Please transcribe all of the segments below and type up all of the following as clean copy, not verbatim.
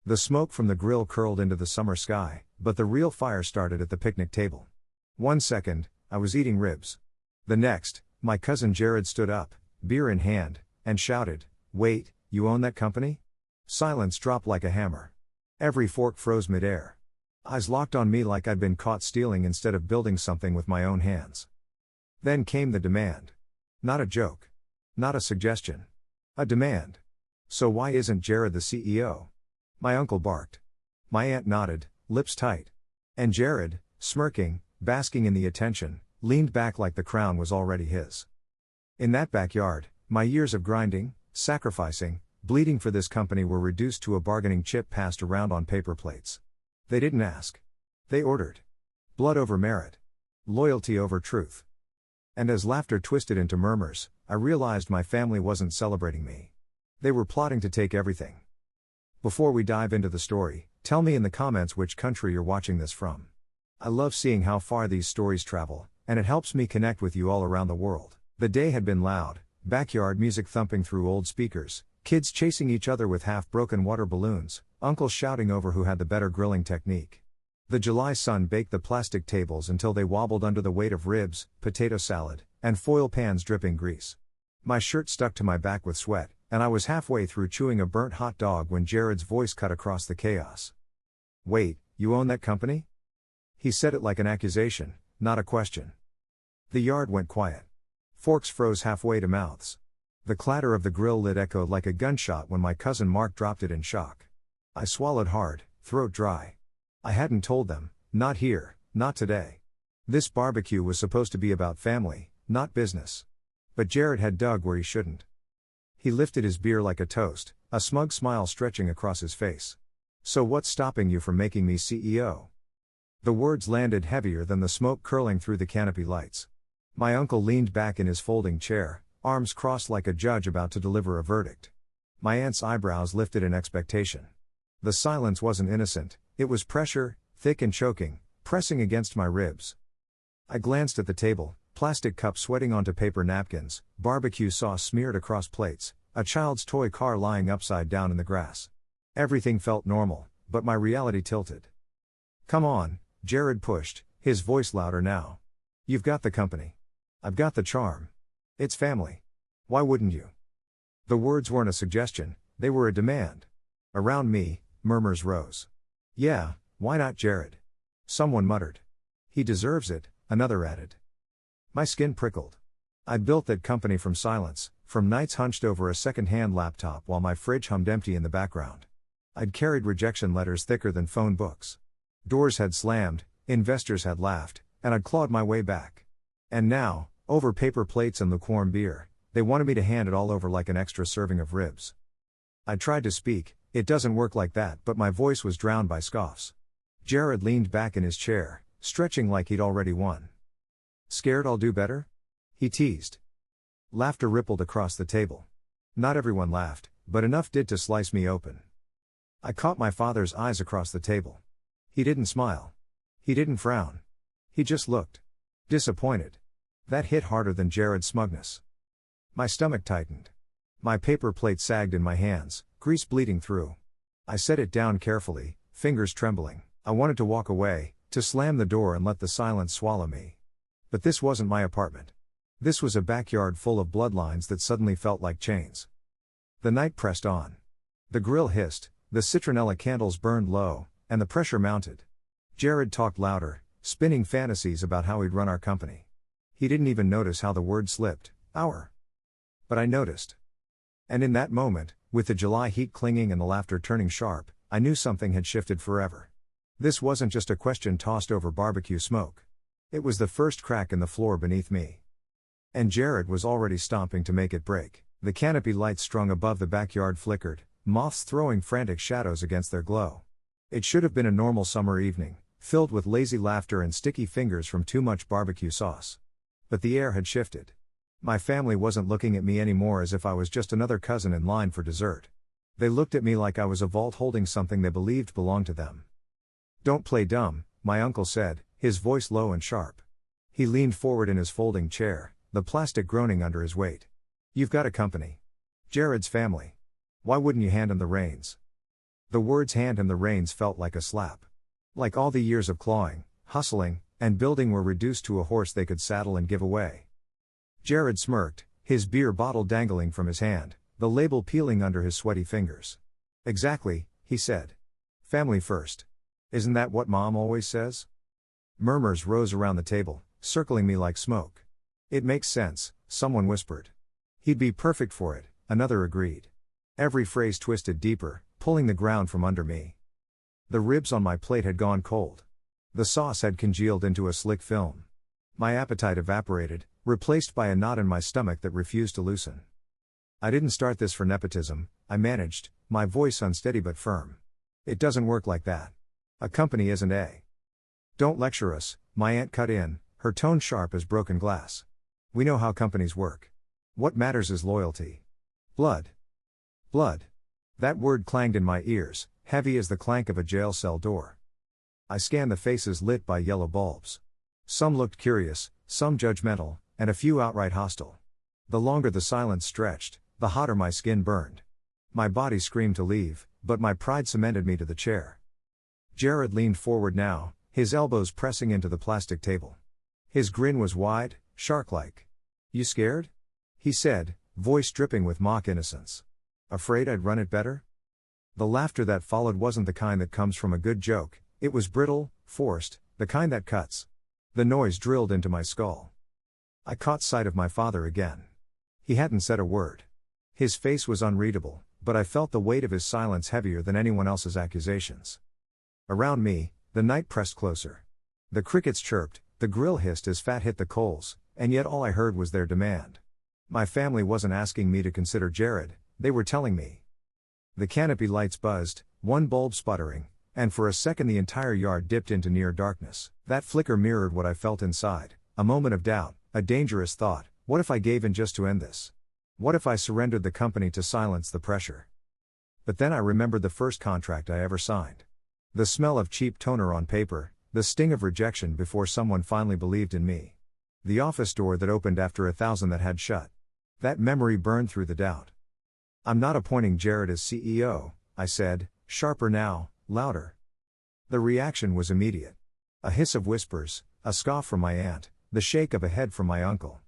The smoke from the grill curled into the summer sky, but the real fire started at the picnic table. 1 second, I was eating ribs. The next, my cousin Jared stood up, beer in hand, and shouted, "Wait, you own that company?" Silence dropped like a hammer. Every fork froze midair. Eyes locked on me like I'd been caught stealing instead of building something with my own hands. Then came the demand. Not a joke. Not a suggestion. A demand. "So why isn't Jared the CEO?" My uncle barked. My aunt nodded, lips tight. And Jared, smirking, basking in the attention, leaned back like the crown was already his. In that backyard, my years of grinding, sacrificing, bleeding for this company were reduced to a bargaining chip passed around on paper plates. They didn't ask. They ordered. Blood over merit. Loyalty over truth. And as laughter twisted into murmurs, I realized my family wasn't celebrating me. They were plotting to take everything. Before we dive into the story, tell me in the comments which country you're watching this from. I love seeing how far these stories travel, and it helps me connect with you all around the world. The day had been loud, backyard music thumping through old speakers, kids chasing each other with half-broken water balloons, uncles shouting over who had the better grilling technique. The July sun baked the plastic tables until they wobbled under the weight of ribs, potato salad, and foil pans dripping grease. My shirt stuck to my back with sweat, and I was halfway through chewing a burnt hot dog when Jared's voice cut across the chaos. "Wait, you own that company?" He said it like an accusation, not a question. The yard went quiet. Forks froze halfway to mouths. The clatter of the grill lid echoed like a gunshot when my cousin Mark dropped it in shock. I swallowed hard, throat dry. I hadn't told them, not here, not today. This barbecue was supposed to be about family, not business. But Jared had dug where he shouldn't. He lifted his beer like a toast, a smug smile stretching across his face. "So what's stopping you from making me CEO?" The words landed heavier than the smoke curling through the canopy lights. My uncle leaned back in his folding chair, arms crossed like a judge about to deliver a verdict. My aunt's eyebrows lifted in expectation. The silence wasn't innocent, it was pressure, thick and choking, pressing against my ribs. I glanced at the table, plastic cups sweating onto paper napkins, barbecue sauce smeared across plates, a child's toy car lying upside down in the grass. Everything felt normal, but my reality tilted. "Come on," Jared pushed, his voice louder now. "You've got the company. I've got the charm. It's family. Why wouldn't you?" The words weren't a suggestion, they were a demand. Around me, murmurs rose. "Yeah, why not Jared?" Someone muttered. "He deserves it," another added. My skin prickled. I'd built that company from silence, from nights hunched over a second-hand laptop while my fridge hummed empty in the background. I'd carried rejection letters thicker than phone books. Doors had slammed, investors had laughed, and I'd clawed my way back. And now, over paper plates and lukewarm beer, they wanted me to hand it all over like an extra serving of ribs. I tried to speak, "It doesn't work like that," but my voice was drowned by scoffs. Jared leaned back in his chair, stretching like he'd already won. "Scared I'll do better?" he teased. Laughter rippled across the table. Not everyone laughed, but enough did to slice me open. I caught my father's eyes across the table. He didn't smile. He didn't frown. He just looked. Disappointed. That hit harder than Jared's smugness. My stomach tightened. My paper plate sagged in my hands, grease bleeding through. I set it down carefully, fingers trembling. I wanted to walk away, to slam the door and let the silence swallow me. But this wasn't my apartment. This was a backyard full of bloodlines that suddenly felt like chains. The night pressed on. The grill hissed, the citronella candles burned low, and the pressure mounted. Jared talked louder, spinning fantasies about how he'd run our company. He didn't even notice how the word slipped, "our." But I noticed. And in that moment, with the July heat clinging and the laughter turning sharp, I knew something had shifted forever. This wasn't just a question tossed over barbecue smoke. It was the first crack in the floor beneath me. And Jared was already stomping to make it break. The canopy lights strung above the backyard flickered, moths throwing frantic shadows against their glow. It should have been a normal summer evening, filled with lazy laughter and sticky fingers from too much barbecue sauce. But the air had shifted. My family wasn't looking at me anymore as if I was just another cousin in line for dessert. They looked at me like I was a vault holding something they believed belonged to them. "Don't play dumb," my uncle said, his voice low and sharp. He leaned forward in his folding chair, the plastic groaning under his weight. "You've got a company. Jared's family. Why wouldn't you hand him the reins?" The words hand him the reins felt like a slap. Like all the years of clawing, hustling, and building were reduced to a horse they could saddle and give away. Jared smirked, his beer bottle dangling from his hand, the label peeling under his sweaty fingers. Exactly, he said. Family first. Isn't that what Mom always says? Murmurs rose around the table, circling me like smoke. It makes sense, someone whispered. He'd be perfect for it, another agreed. Every phrase twisted deeper, pulling the ground from under me. The ribs on my plate had gone cold. The sauce had congealed into a slick film. My appetite evaporated, replaced by a knot in my stomach that refused to loosen. I didn't start this for nepotism, I managed, my voice unsteady but firm. It doesn't work like that. A company isn't a. Don't lecture us, my aunt cut in, her tone sharp as broken glass. We know how companies work. What matters is loyalty. Blood. Blood. That word clanged in my ears, heavy as the clank of a jail cell door. I scanned the faces lit by yellow bulbs. Some looked curious, some judgmental, and a few outright hostile. The longer the silence stretched, the hotter my skin burned. My body screamed to leave, but my pride cemented me to the chair. Jared leaned forward now, his elbows pressing into the plastic table. His grin was wide, shark-like. You scared? He said, voice dripping with mock innocence. Afraid I'd run it better? The laughter that followed wasn't the kind that comes from a good joke, it was brittle, forced, the kind that cuts. The noise drilled into my skull. I caught sight of my father again. He hadn't said a word. His face was unreadable, but I felt the weight of his silence heavier than anyone else's accusations. Around me, the night pressed closer. The crickets chirped, the grill hissed as fat hit the coals, and yet all I heard was their demand. My family wasn't asking me to consider Jared, they were telling me. The canopy lights buzzed, one bulb sputtering, and for a second the entire yard dipped into near darkness. That flicker mirrored what I felt inside, a moment of doubt, a dangerous thought. What if I gave in just to end this? What if I surrendered the company to silence the pressure? But then I remembered the first contract I ever signed. The smell of cheap toner on paper, the sting of rejection before someone finally believed in me. The office door that opened after 1,000 that had shut. That memory burned through the doubt. I'm not appointing Jared as CEO, I said, sharper now, louder. The reaction was immediate. A hiss of whispers, a scoff from my aunt, the shake of a head from my uncle.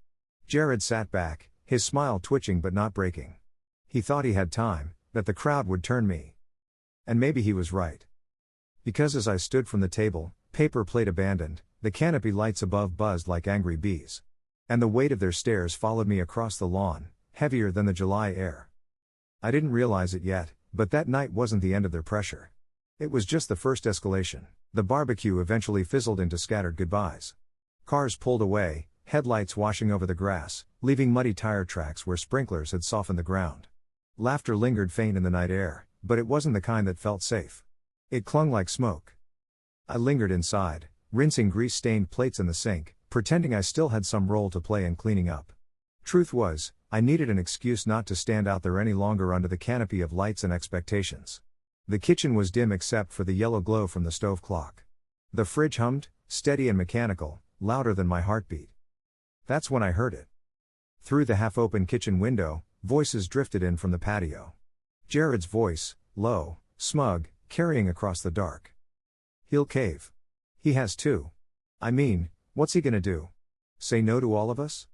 Jared sat back, his smile twitching but not breaking. He thought he had time, that the crowd would turn me. And maybe he was right. Because as I stood from the table, paper plate abandoned, the canopy lights above buzzed like angry bees. And the weight of their stares followed me across the lawn, heavier than the July air. I didn't realize it yet, but that night wasn't the end of their pressure. It was just the first escalation. The barbecue eventually fizzled into scattered goodbyes. Cars pulled away, headlights washing over the grass, leaving muddy tire tracks where sprinklers had softened the ground. Laughter lingered faint in the night air, but it wasn't the kind that felt safe. It clung like smoke. I lingered inside, rinsing grease-stained plates in the sink, pretending I still had some role to play in cleaning up. Truth was, I needed an excuse not to stand out there any longer under the canopy of lights and expectations. The kitchen was dim except for the yellow glow from the stove clock. The fridge hummed, steady and mechanical, louder than my heartbeat. That's when I heard it. Through the half-open kitchen window, voices drifted in from the patio. Jared's voice, low, smug, carrying across the dark. He'll cave. He has to. I mean, what's he gonna do? Say no to all of us?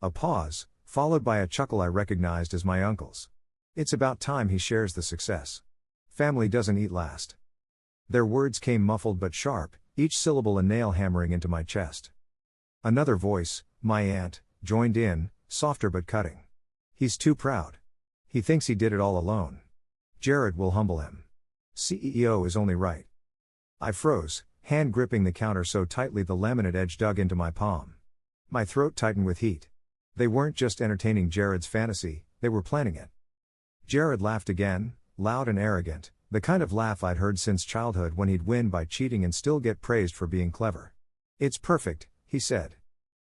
A pause, followed by a chuckle I recognized as my uncle's. It's about time he shares the success. Family doesn't eat last. Their words came muffled but sharp, each syllable a nail hammering into my chest. Another voice, my aunt, joined in, softer but cutting. He's too proud. He thinks he did it all alone. Jared will humble him. CEO is only right. I froze, hand gripping the counter so tightly the laminate edge dug into my palm. My throat tightened with heat. They weren't just entertaining Jared's fantasy, they were planning it. Jared laughed again, loud and arrogant, the kind of laugh I'd heard since childhood when he'd win by cheating and still get praised for being clever. It's perfect, he said.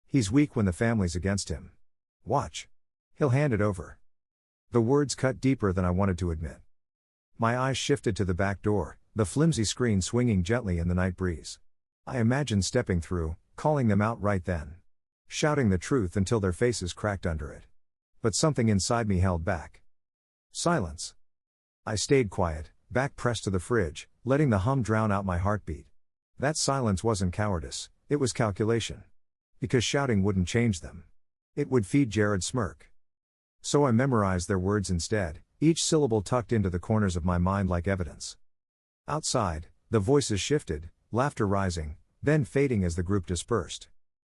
He's weak when the family's against him. Watch. He'll hand it over. The words cut deeper than I wanted to admit. My eyes shifted to the back door, the flimsy screen swinging gently in the night breeze. I imagined stepping through, calling them out right then. Shouting the truth until their faces cracked under it. But something inside me held back. Silence. I stayed quiet, back pressed to the fridge, letting the hum drown out my heartbeat. That silence wasn't cowardice, it was calculation. Because shouting wouldn't change them. It would feed Jared's smirk. So I memorized their words instead, each syllable tucked into the corners of my mind like evidence. Outside, the voices shifted, laughter rising, then fading as the group dispersed.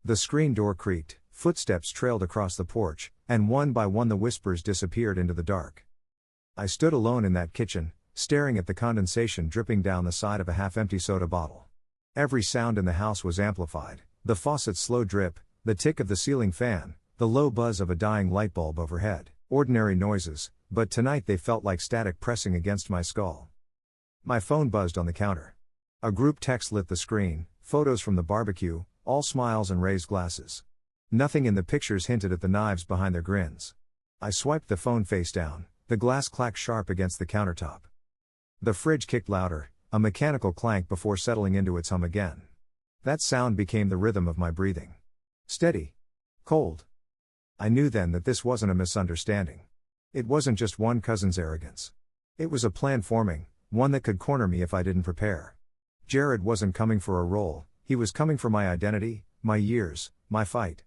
The screen door creaked, footsteps trailed across the porch, and one by one the whispers disappeared into the dark. I stood alone in that kitchen, staring at the condensation dripping down the side of a half-empty soda bottle. Every sound in the house was amplified, the faucet's slow drip, the tick of the ceiling fan, the low buzz of a dying light bulb overhead. Ordinary noises, but tonight they felt like static pressing against my skull. My phone buzzed on the counter. A group text lit the screen, photos from the barbecue, all smiles and raised glasses. Nothing in the pictures hinted at the knives behind their grins. I swiped the phone face down, the glass clacked sharp against the countertop. The fridge kicked louder, a mechanical clank before settling into its hum again. That sound became the rhythm of my breathing. Steady. Cold. I knew then that this wasn't a misunderstanding. It wasn't just one cousin's arrogance. It was a plan forming, one that could corner me if I didn't prepare. Jared wasn't coming for a role, he was coming for my identity, my years, my fight.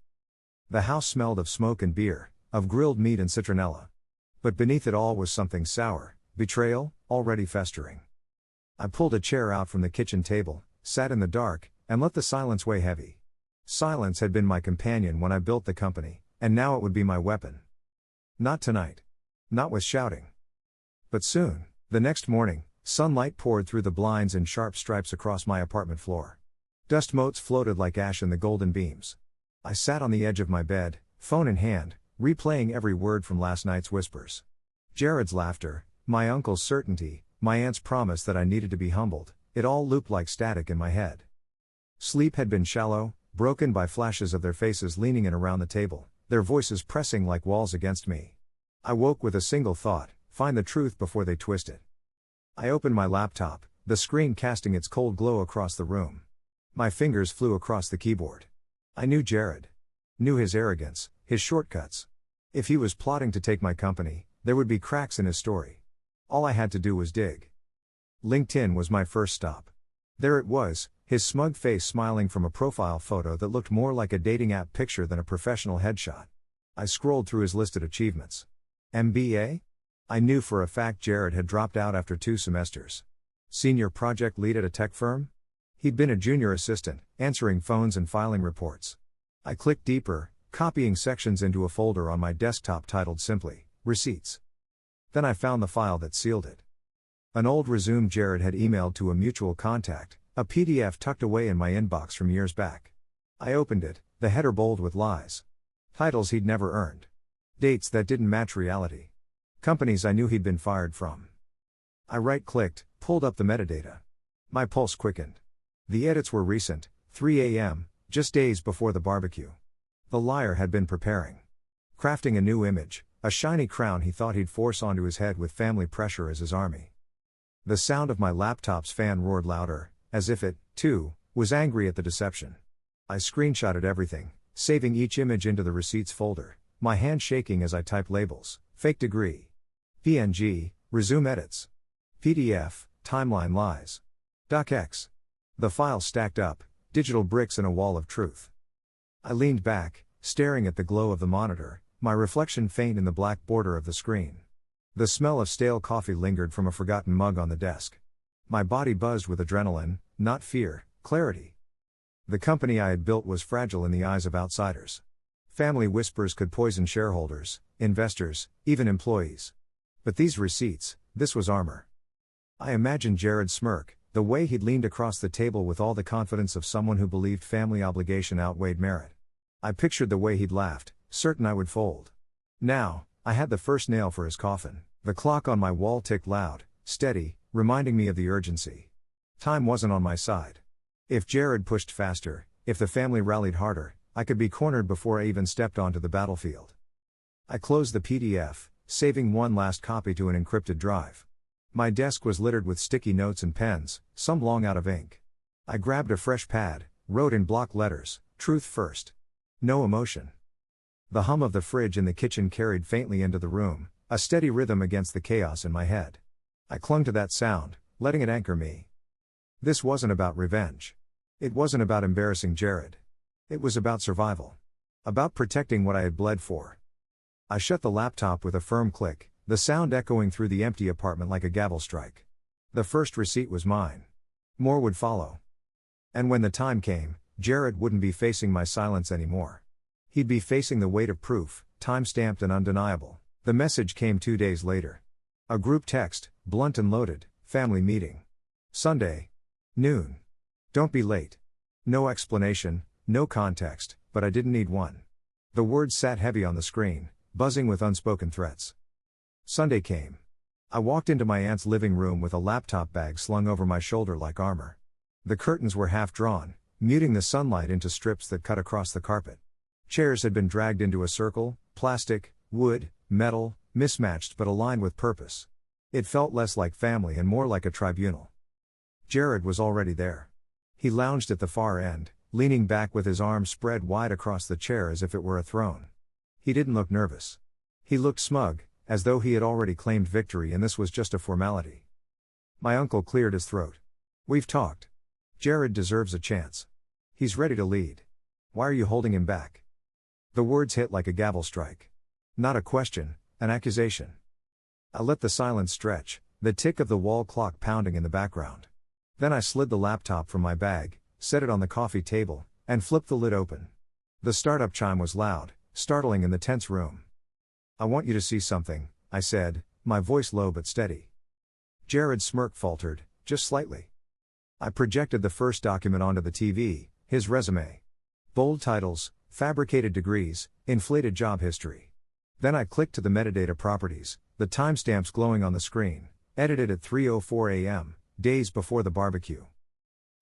The house smelled of smoke and beer, of grilled meat and citronella. But beneath it all was something sour, betrayal, already festering. I pulled a chair out from the kitchen table, sat in the dark, and let the silence weigh heavy. Silence had been my companion when I built the company, and now it would be my weapon. Not tonight. Not with shouting. But soon. The next morning, sunlight poured through the blinds in sharp stripes across my apartment floor. Dust motes floated like ash in the golden beams. I sat on the edge of my bed, phone in hand, replaying every word from last night's whispers. Jared's laughter, my uncle's certainty, my aunt's promise that I needed to be humbled, it all looped like static in my head. Sleep had been shallow, broken by flashes of their faces leaning in around the table, their voices pressing like walls against me. I woke with a single thought, find the truth before they twist it. I opened my laptop, the screen casting its cold glow across the room. My fingers flew across the keyboard. I knew Jared. Knew his arrogance, his shortcuts. If he was plotting to take my company, there would be cracks in his story. All I had to do was dig. LinkedIn was my first stop. There it was, his smug face smiling from a profile photo that looked more like a dating app picture than a professional headshot. I scrolled through his listed achievements. MBA? I knew for a fact Jared had dropped out after 2 semesters. Senior project lead at a tech firm? He'd been a junior assistant, answering phones and filing reports. I clicked deeper, copying sections into a folder on my desktop titled simply, Receipts. Then I found the file that sealed it. An old resume Jared had emailed to a mutual contact, a PDF tucked away in my inbox from years back. I opened it, the header bold with lies. Titles he'd never earned. Dates that didn't match reality. Companies I knew he'd been fired from. I right-clicked, pulled up the metadata. My pulse quickened. The edits were recent, 3 a.m., just days before the barbecue. The liar had been preparing. Crafting a new image, a shiny crown he thought he'd force onto his head with family pressure as his army. The sound of my laptop's fan roared louder, as if it, too, was angry at the deception. I screenshotted everything, saving each image into the receipts folder, my hand shaking as I typed labels, fake degree. PNG, resume edits. PDF, timeline lies. DocX. The files stacked up, digital bricks in a wall of truth. I leaned back, staring at the glow of the monitor, my reflection faint in the black border of the screen. The smell of stale coffee lingered from a forgotten mug on the desk. My body buzzed with adrenaline, not fear, clarity. The company I had built was fragile in the eyes of outsiders. Family whispers could poison shareholders, investors, even employees. But these receipts, this was armor. I imagined Jared's smirk, the way he'd leaned across the table with all the confidence of someone who believed family obligation outweighed merit. I pictured the way he'd laughed, certain I would fold. Now, I had the first nail for his coffin. The clock on my wall ticked loud, steady, reminding me of the urgency. Time wasn't on my side. If Jared pushed faster, if the family rallied harder, I could be cornered before I even stepped onto the battlefield. I closed the PDF, saving one last copy to an encrypted drive. My desk was littered with sticky notes and pens, some long out of ink. I grabbed a fresh pad, wrote in block letters, truth first. No emotion. The hum of the fridge in the kitchen carried faintly into the room, a steady rhythm against the chaos in my head. I clung to that sound, letting it anchor me. This wasn't about revenge. It wasn't about embarrassing Jared. It was about survival. About protecting what I had bled for. I shut the laptop with a firm click, the sound echoing through the empty apartment like a gavel strike. The first receipt was mine. More would follow. And when the time came, Jared wouldn't be facing my silence anymore. He'd be facing the weight of proof, time-stamped and undeniable. The message came 2 days later. A group text, blunt and loaded, family meeting. Sunday. Noon. Don't be late. No explanation, no context, but I didn't need one. The words sat heavy on the screen, buzzing with unspoken threats. Sunday came. I walked into my aunt's living room with a laptop bag slung over my shoulder like armor. The curtains were half drawn, muting the sunlight into strips that cut across the carpet. Chairs had been dragged into a circle, plastic, wood, metal, mismatched but aligned with purpose. It felt less like family and more like a tribunal. Jared was already there. He lounged at the far end, leaning back with his arms spread wide across the chair as if it were a throne. He didn't look nervous. He looked smug, as though he had already claimed victory and this was just a formality. My uncle cleared his throat. We've talked. Jared deserves a chance. He's ready to lead. Why are you holding him back? The words hit like a gavel strike. Not a question, an accusation. I let the silence stretch, the tick of the wall clock pounding in the background. Then I slid the laptop from my bag, set it on the coffee table, and flipped the lid open. The startup chime was loud, startling in the tense room. I want you to see something, I said, my voice low but steady. Jared's smirk faltered, just slightly. I projected the first document onto the TV, his resume. Bold titles, fabricated degrees, inflated job history. Then I clicked to the metadata properties, the timestamps glowing on the screen, edited at 3:04 a.m., days before the barbecue.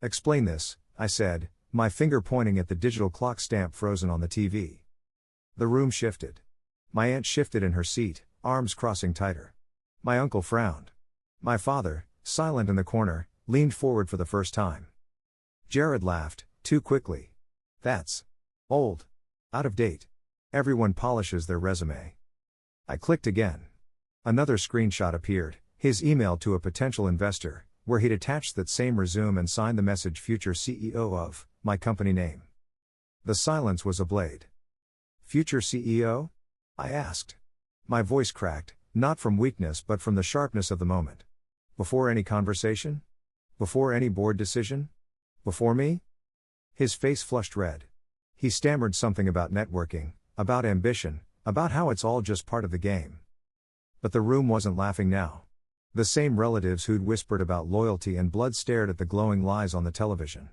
Explain this, I said, my finger pointing at the digital clock stamp frozen on the TV. The room shifted. My aunt shifted in her seat, arms crossing tighter. My uncle frowned. My father, silent in the corner, leaned forward for the first time. Jared laughed, too quickly. That's old. Out of date. Everyone polishes their resume. I clicked again. Another screenshot appeared, his email to a potential investor, where he'd attached that same resume and signed the message future CEO of, my company name. The silence was a blade. Future CEO? I asked. My voice cracked, not from weakness but from the sharpness of the moment. Before any conversation? Before any board decision? Before me? His face flushed red. He stammered something about networking, about ambition, about how it's all just part of the game. But the room wasn't laughing now. The same relatives who'd whispered about loyalty and blood stared at the glowing lies on the television.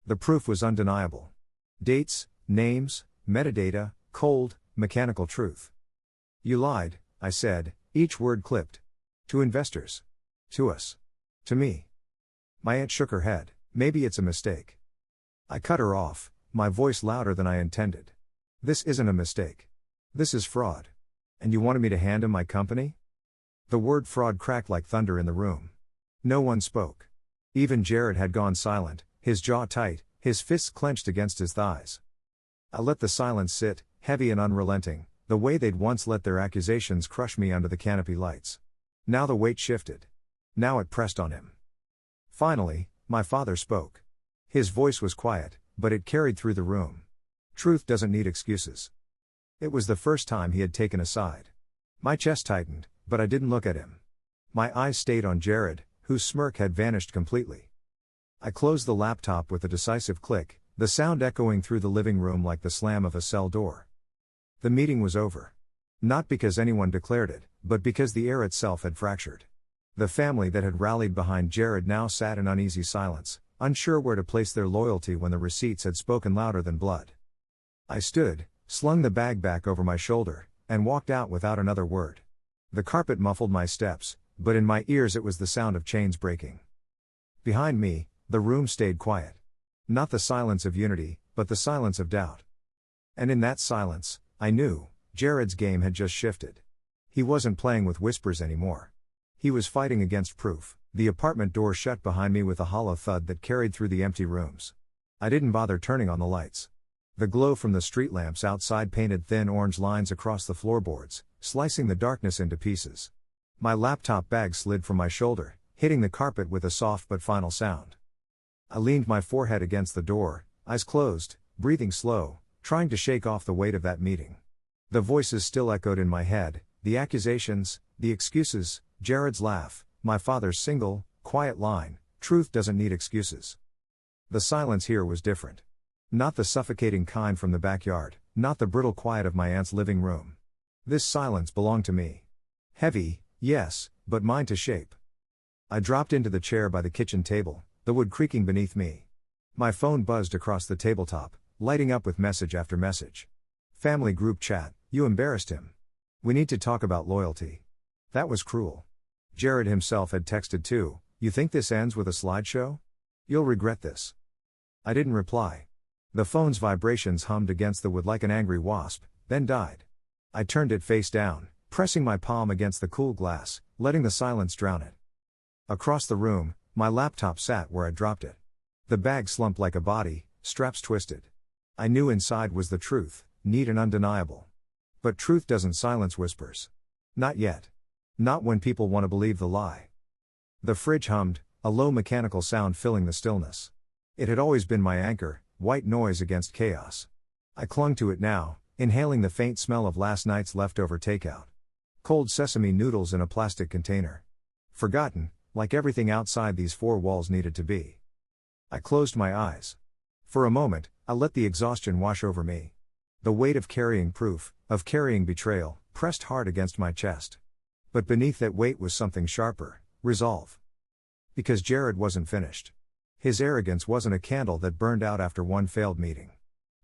The proof was undeniable. Dates, names, metadata, cold, mechanical truth. You lied, I said, each word clipped. To investors. To us. To me. My aunt shook her head. Maybe it's a mistake. I cut her off, my voice louder than I intended. This isn't a mistake. This is fraud. And you wanted me to hand him my company? The word fraud cracked like thunder in the room. No one spoke. Even Jared had gone silent, his jaw tight, his fists clenched against his thighs. I let the silence sit, heavy and unrelenting, the way they'd once let their accusations crush me under the canopy lights. Now the weight shifted. Now it pressed on him. Finally, my father spoke. His voice was quiet, but it carried through the room. Truth doesn't need excuses. It was the first time he had taken a side. My chest tightened, but I didn't look at him. My eyes stayed on Jared, whose smirk had vanished completely. I closed the laptop with a decisive click, the sound echoing through the living room like the slam of a cell door. The meeting was over. Not because anyone declared it, but because the air itself had fractured. The family that had rallied behind Jared now sat in uneasy silence, unsure where to place their loyalty when the receipts had spoken louder than blood. I stood, slung the bag back over my shoulder, and walked out without another word. The carpet muffled my steps, but in my ears it was the sound of chains breaking. Behind me, the room stayed quiet. Not the silence of unity, but the silence of doubt. And in that silence, I knew, Jared's game had just shifted. He wasn't playing with whispers anymore. He was fighting against proof. The apartment door shut behind me with a hollow thud that carried through the empty rooms. I didn't bother turning on the lights. The glow from the street lamps outside painted thin orange lines across the floorboards, slicing the darkness into pieces. My laptop bag slid from my shoulder, hitting the carpet with a soft but final sound. I leaned my forehead against the door, eyes closed, breathing slow, trying to shake off the weight of that meeting. The voices still echoed in my head, the accusations, the excuses, Jared's laugh, my father's single, quiet line, truth doesn't need excuses. The silence here was different. Not the suffocating kind from the backyard, not the brittle quiet of my aunt's living room. This silence belonged to me. Heavy, yes, but mine to shape. I dropped into the chair by the kitchen table, the wood creaking beneath me. My phone buzzed across the tabletop, lighting up with message after message. Family group chat, you embarrassed him. We need to talk about loyalty. That was cruel. Jared himself had texted too, you think this ends with a slideshow? You'll regret this. I didn't reply. The phone's vibrations hummed against the wood like an angry wasp, then died. I turned it face down, pressing my palm against the cool glass, letting the silence drown it. Across the room, my laptop sat where I dropped it. The bag slumped like a body, straps twisted. I knew inside was the truth, neat and undeniable. But truth doesn't silence whispers. Not yet. Not when people want to believe the lie. The fridge hummed, a low mechanical sound filling the stillness. It had always been my anchor, white noise against chaos. I clung to it now, inhaling the faint smell of last night's leftover takeout. Cold sesame noodles in a plastic container. Forgotten, like everything outside these four walls needed to be. I closed my eyes. For a moment, I let the exhaustion wash over me. The weight of carrying proof, of carrying betrayal, pressed hard against my chest. But beneath that weight was something sharper, resolve. Because Jared wasn't finished. His arrogance wasn't a candle that burned out after one failed meeting.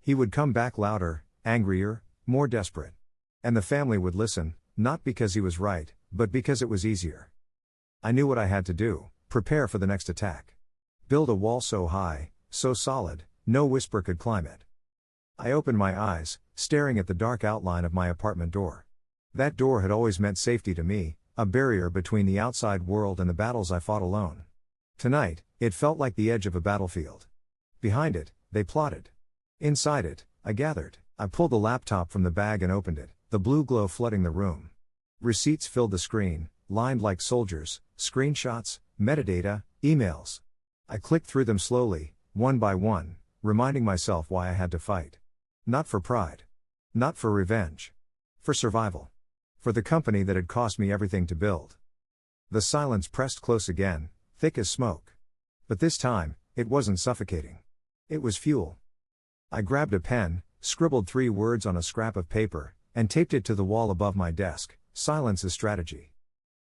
He would come back louder, angrier, more desperate. And the family would listen, not because he was right, but because it was easier. I knew what I had to do, prepare for the next attack. Build a wall so high, so solid, no whisper could climb it. I opened my eyes, staring at the dark outline of my apartment door. That door had always meant safety to me, a barrier between the outside world and the battles I fought alone. Tonight, it felt like the edge of a battlefield. Behind it, they plotted. Inside it, I gathered. I pulled the laptop from the bag and opened it, the blue glow flooding the room. Receipts filled the screen, lined like soldiers, screenshots, metadata, emails. I clicked through them slowly, one by one, reminding myself why I had to fight. Not for pride. Not for revenge. For survival. For the company that had cost me everything to build. The silence pressed close again, thick as smoke. But this time, it wasn't suffocating. It was fuel. I grabbed a pen, scribbled 3 words on a scrap of paper, and taped it to the wall above my desk. Silence is strategy.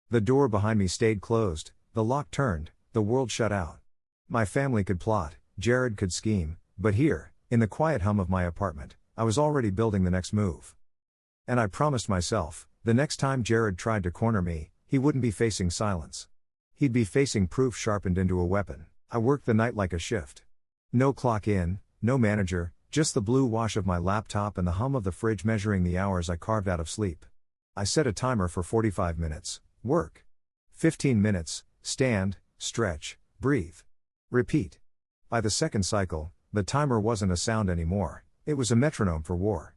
The door behind me stayed closed, the lock turned, the world shut out. My family could plot, Jared could scheme, but here, in the quiet hum of my apartment, I was already building the next move. And I promised myself, the next time Jared tried to corner me, he wouldn't be facing silence. He'd be facing proof sharpened into a weapon. I worked the night like a shift. No clock in, no manager, just the blue wash of my laptop and the hum of the fridge measuring the hours I carved out of sleep. I set a timer for 45 minutes, work. 15 minutes, stand, stretch, breathe. Repeat. By the second cycle, the timer wasn't a sound anymore, it was a metronome for war.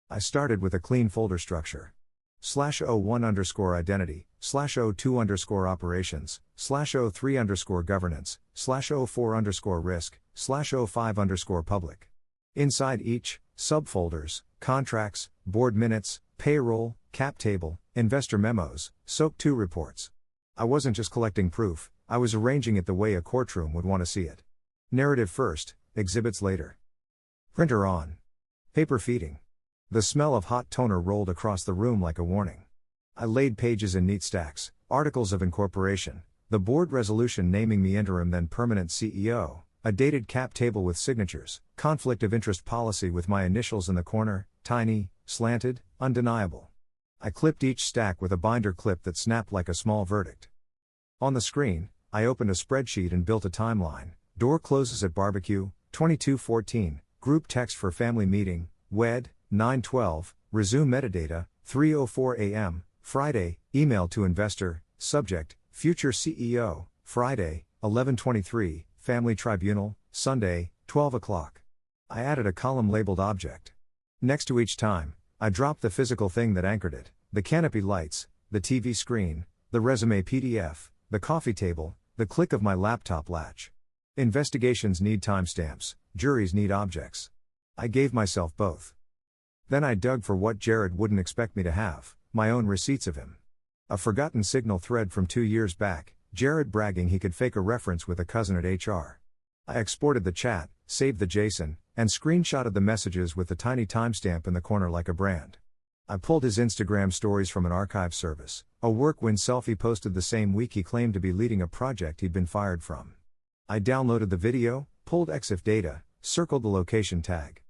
I started with a clean folder structure. /01_identity, /02_operations, /03_governance, /04_risk, /05_public. Inside each, subfolders, contracts, board minutes, payroll, cap table, investor memos, SOAP 2 reports. I wasn't just collecting proof, I was arranging it the way a courtroom would want to see it. Narrative first, exhibits later. Printer on. Paper feeding. The smell of hot toner rolled across the room like a warning. I laid pages in neat stacks, articles of incorporation, the board resolution naming me interim then permanent CEO, a dated cap table with signatures, conflict of interest policy with my initials in the corner, tiny, slanted, undeniable. I clipped each stack with a binder clip that snapped like a small verdict. On the screen, I opened a spreadsheet and built a timeline. Door closes at barbecue, 22:14, group text for family meeting, WED, 9:12, resume metadata, 3:04 a.m., Friday, email to investor, subject, future CEO, Friday, 11:23, family tribunal, Sunday, 12 o'clock. I added a column labeled object. Next to each time, I dropped the physical thing that anchored it, the canopy lights, the TV screen, The resume PDF, the coffee table, the click of my laptop latch. Investigations need timestamps, juries need objects. I gave myself both. Then I dug for what Jared wouldn't expect me to have, my own receipts of him. A forgotten Signal thread from 2 years back, Jared bragging he could fake a reference with a cousin at HR. I exported the chat, saved the JSON, and screenshotted the messages with the tiny timestamp in the corner like a brand. I pulled his Instagram stories from an archive service, a work-win selfie posted the same week he claimed to be leading a project he'd been fired from. I downloaded the video, pulled EXIF data, circled the location tag.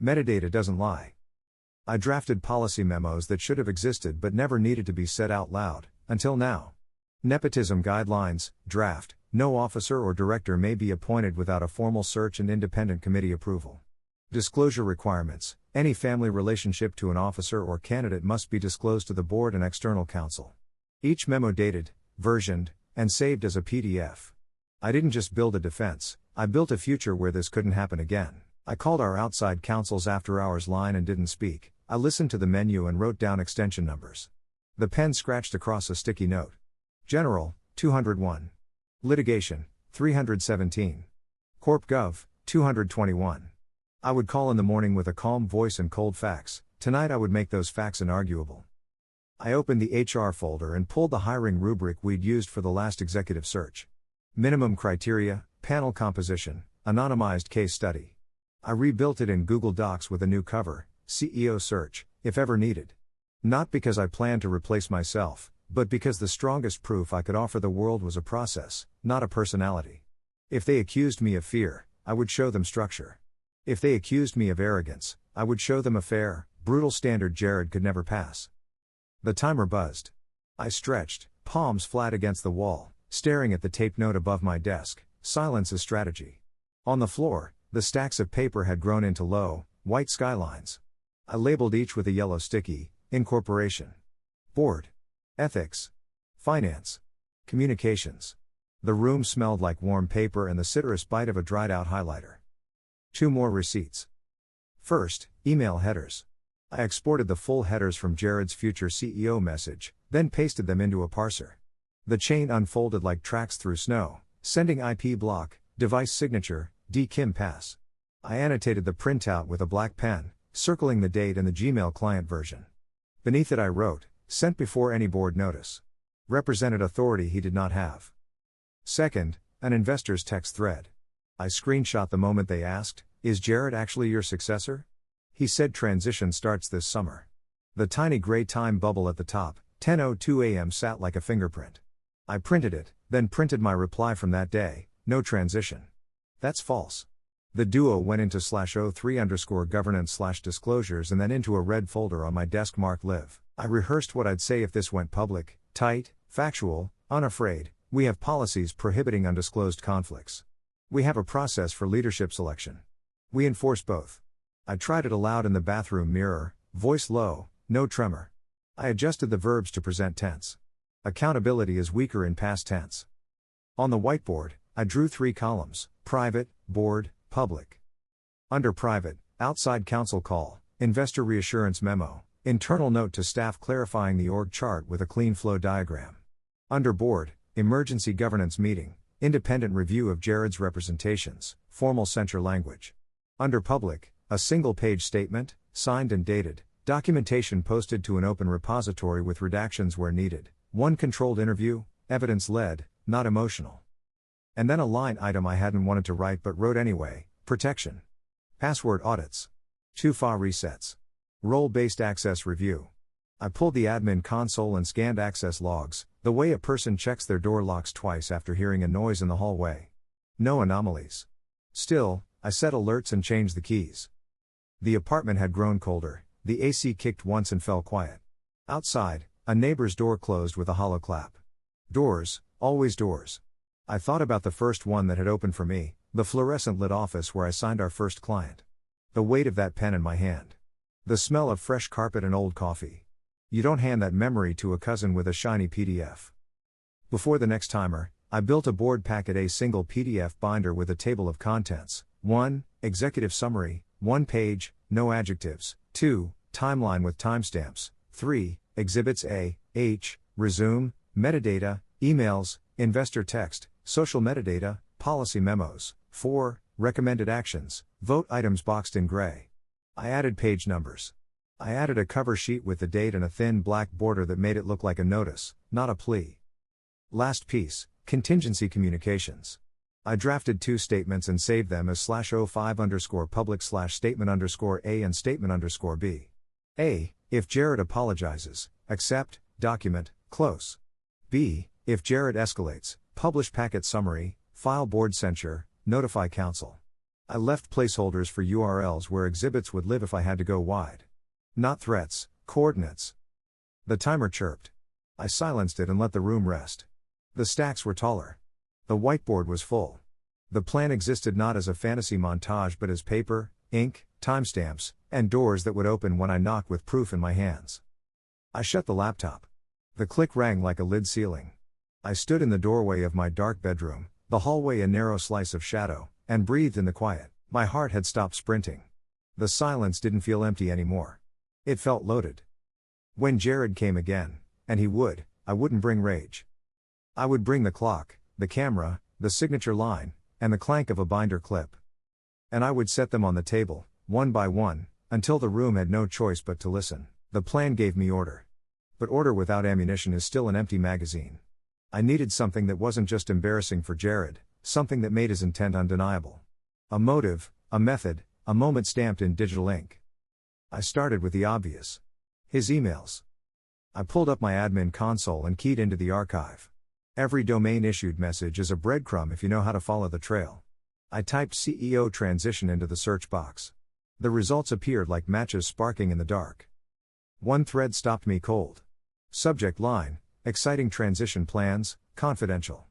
Metadata doesn't lie. I drafted policy memos that should have existed but never needed to be said out loud, until now. Nepotism guidelines, draft, no officer or director may be appointed without a formal search and independent committee approval. Disclosure requirements, any family relationship to an officer or candidate must be disclosed to the board and external counsel. Each memo dated, versioned, and saved as a PDF. I didn't just build a defense, I built a future where this couldn't happen again. I called our outside counsel's after-hours line and didn't speak. I listened to the menu and wrote down extension numbers. The pen scratched across a sticky note. General, 201. Litigation, 317. Corp Gov, 221. I would call in the morning with a calm voice and cold facts. Tonight I would make those facts inarguable. I opened the HR folder and pulled the hiring rubric we'd used for the last executive search. Minimum criteria, panel composition, anonymized case study. I rebuilt it in Google Docs with a new cover, CEO search, if ever needed. Not because I planned to replace myself, but because the strongest proof I could offer the world was a process, not a personality. If they accused me of fear, I would show them structure. If they accused me of arrogance, I would show them a fair, brutal standard Jared could never pass. The timer buzzed. I stretched, palms flat against the wall, staring at the tape note above my desk. Silence is strategy. On the floor, the stacks of paper had grown into low, white skylines. I labeled each with a yellow sticky, incorporation. Board. Ethics. Finance. Communications. The room smelled like warm paper and the citrus bite of a dried-out highlighter. 2 more receipts. First, email headers. I exported the full headers from Jared's future CEO message, then pasted them into a parser. The chain unfolded like tracks through snow, sending IP block, device signature, DKIM pass. I annotated the printout with a black pen, circling the date and the Gmail client version. Beneath it I wrote, sent before any board notice. Represented authority he did not have. Second, an investor's text thread. I screenshot the moment they asked, "Is Jared actually your successor?" He said transition starts this summer. The tiny gray time bubble at the top, 10:02 a.m. sat like a fingerprint. I printed it, then printed my reply from that day, no transition. That's false. The duo went into /03_governance/disclosures and then into a red folder on my desk marked live. I rehearsed what I'd say if this went public, tight, factual, unafraid. We have policies prohibiting undisclosed conflicts. We have a process for leadership selection. We enforce both. I tried it aloud in the bathroom mirror, voice low, no tremor. I adjusted the verbs to present tense. Accountability is weaker in past tense. On the whiteboard, I drew 3 columns: private, board, public. Under private, outside counsel call, investor reassurance memo, internal note to staff clarifying the org chart with a clean flow diagram. Under board, emergency governance meeting, independent review of Jared's representations, formal censure language. Under public, a single-page statement, signed and dated, documentation posted to an open repository with redactions where needed, 1 controlled interview, evidence-led, not emotional. And then a line item I hadn't wanted to write but wrote anyway, protection. Password audits. 2 FA resets. Role-based access review. I pulled the admin console and scanned access logs, the way a person checks their door locks twice after hearing a noise in the hallway. No anomalies. Still, I set alerts and changed the keys. The apartment had grown colder, the AC kicked once and fell quiet. Outside, a neighbor's door closed with a hollow clap. Doors, always doors. I thought about the first one that had opened for me, the fluorescent lit office where I signed our first client. The weight of that pen in my hand. The smell of fresh carpet and old coffee. You don't hand that memory to a cousin with a shiny PDF. Before the next timer, I built a board packet, a single PDF binder with a table of contents. 1. Executive summary, 1 page, no adjectives. 2. Timeline with timestamps. 3. Exhibits A, H, resume, metadata, emails, investor text, social metadata, policy memos. 4. Recommended actions, vote items boxed in gray. I added page numbers. I added a cover sheet with the date and a thin black border that made it look like a notice, not a plea. Last piece, contingency communications. I drafted 2 statements and saved them as /05_public/statement_A and statement_B. A. If Jared apologizes, accept, document, close. B. If Jared escalates, publish packet summary, file board censure, notify counsel. I left placeholders for URLs where exhibits would live if I had to go wide. Not threats, coordinates. The timer chirped. I silenced it and let the room rest. The stacks were taller. The whiteboard was full. The plan existed not as a fantasy montage but as paper, ink, timestamps, and doors that would open when I knocked with proof in my hands. I shut the laptop. The click rang like a lid sealing. I stood in the doorway of my dark bedroom, the hallway a narrow slice of shadow, and breathed in the quiet. My heart had stopped sprinting. The silence didn't feel empty anymore. It felt loaded. When Jared came again, and he would, I wouldn't bring rage. I would bring the clock, the camera, the signature line, and the clank of a binder clip. And I would set them on the table, one by one, until the room had no choice but to listen. The plan gave me order. But order without ammunition is still an empty magazine. I needed something that wasn't just embarrassing for Jared, something that made his intent undeniable. A motive, a method, a moment stamped in digital ink. I started with the obvious. His emails. I pulled up my admin console and keyed into the archive. Every domain-issued message is a breadcrumb if you know how to follow the trail. I typed CEO transition into the search box. The results appeared like matches sparking in the dark. One thread stopped me cold. Subject line, exciting transition plans, confidential.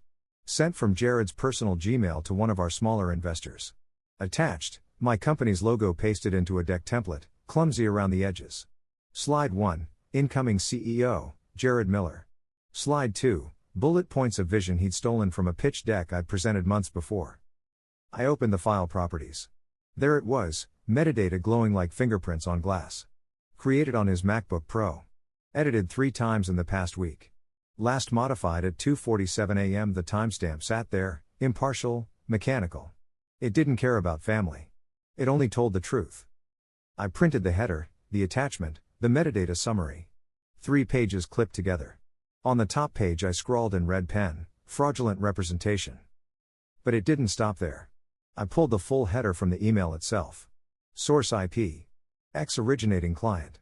Sent from Jared's personal Gmail to one of our smaller investors. Attached, my company's logo pasted into a deck template, clumsy around the edges. Slide 1, incoming CEO, Jared Miller. Slide 2, bullet points of vision he'd stolen from a pitch deck I'd presented months before. I opened the file properties. There it was, metadata glowing like fingerprints on glass. Created on his MacBook Pro. Edited 3 times in the past week. Last modified at 2:47 a.m. The timestamp sat there, impartial, mechanical. It didn't care about family. It only told the truth. I printed the header, the attachment, the metadata summary. 3 pages clipped together. On the top page I scrawled in red pen, fraudulent representation. But it didn't stop there. I pulled the full header from the email itself. Source IP. X originating client.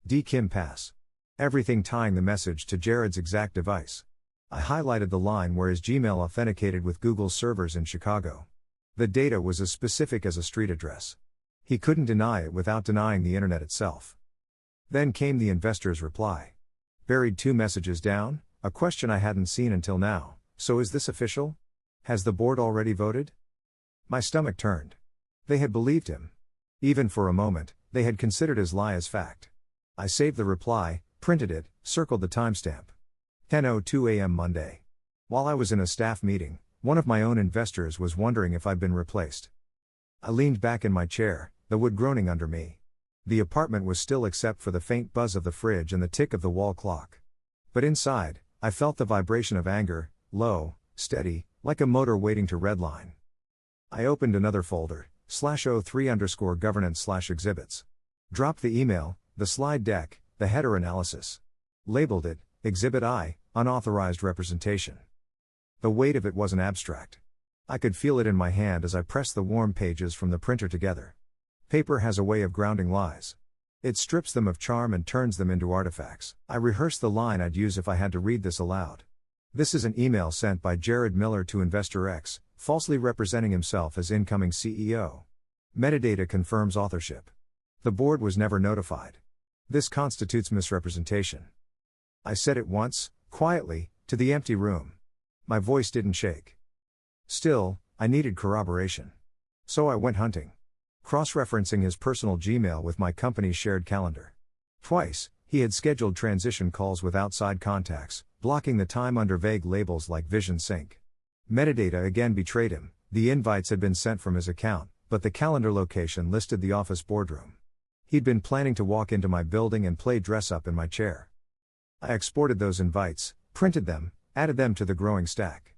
D. Kim Pass. Everything tying the message to Jared's exact device. I highlighted the line where his Gmail authenticated with Google's servers in Chicago. The data was as specific as a street address. He couldn't deny it without denying the internet itself. Then came the investor's reply. Buried 2 messages down, a question I hadn't seen until now. So is this official? Has the board already voted? My stomach turned. They had believed him. Even for a moment, they had considered his lie as fact. I saved the reply, printed it, circled the timestamp. 10:02 a.m. Monday. While I was in a staff meeting, one of my own investors was wondering if I'd been replaced. I leaned back in my chair, the wood groaning under me. The apartment was still except for the faint buzz of the fridge and the tick of the wall clock. But inside, I felt the vibration of anger, low, steady, like a motor waiting to redline. I opened another folder, /03_governance/exhibits. Dropped the email, the slide deck, the header analysis. Labeled it, Exhibit I, unauthorized representation. The weight of it wasn't abstract. I could feel it in my hand as I pressed the warm pages from the printer together. Paper has a way of grounding lies. It strips them of charm and turns them into artifacts. I rehearsed the line I'd use if I had to read this aloud. This is an email sent by Jared Miller to Investor X, falsely representing himself as incoming CEO. Metadata confirms authorship. The board was never notified. This constitutes misrepresentation. I said it once, quietly, to the empty room. My voice didn't shake. Still, I needed corroboration. So I went hunting. Cross-referencing his personal Gmail with my company's shared calendar. Twice, he had scheduled transition calls with outside contacts, blocking the time under vague labels like Vision Sync. Metadata again betrayed him. The invites had been sent from his account, but the calendar location listed the office boardroom. He'd been planning to walk into my building and play dress-up in my chair. I exported those invites, printed them, added them to the growing stack.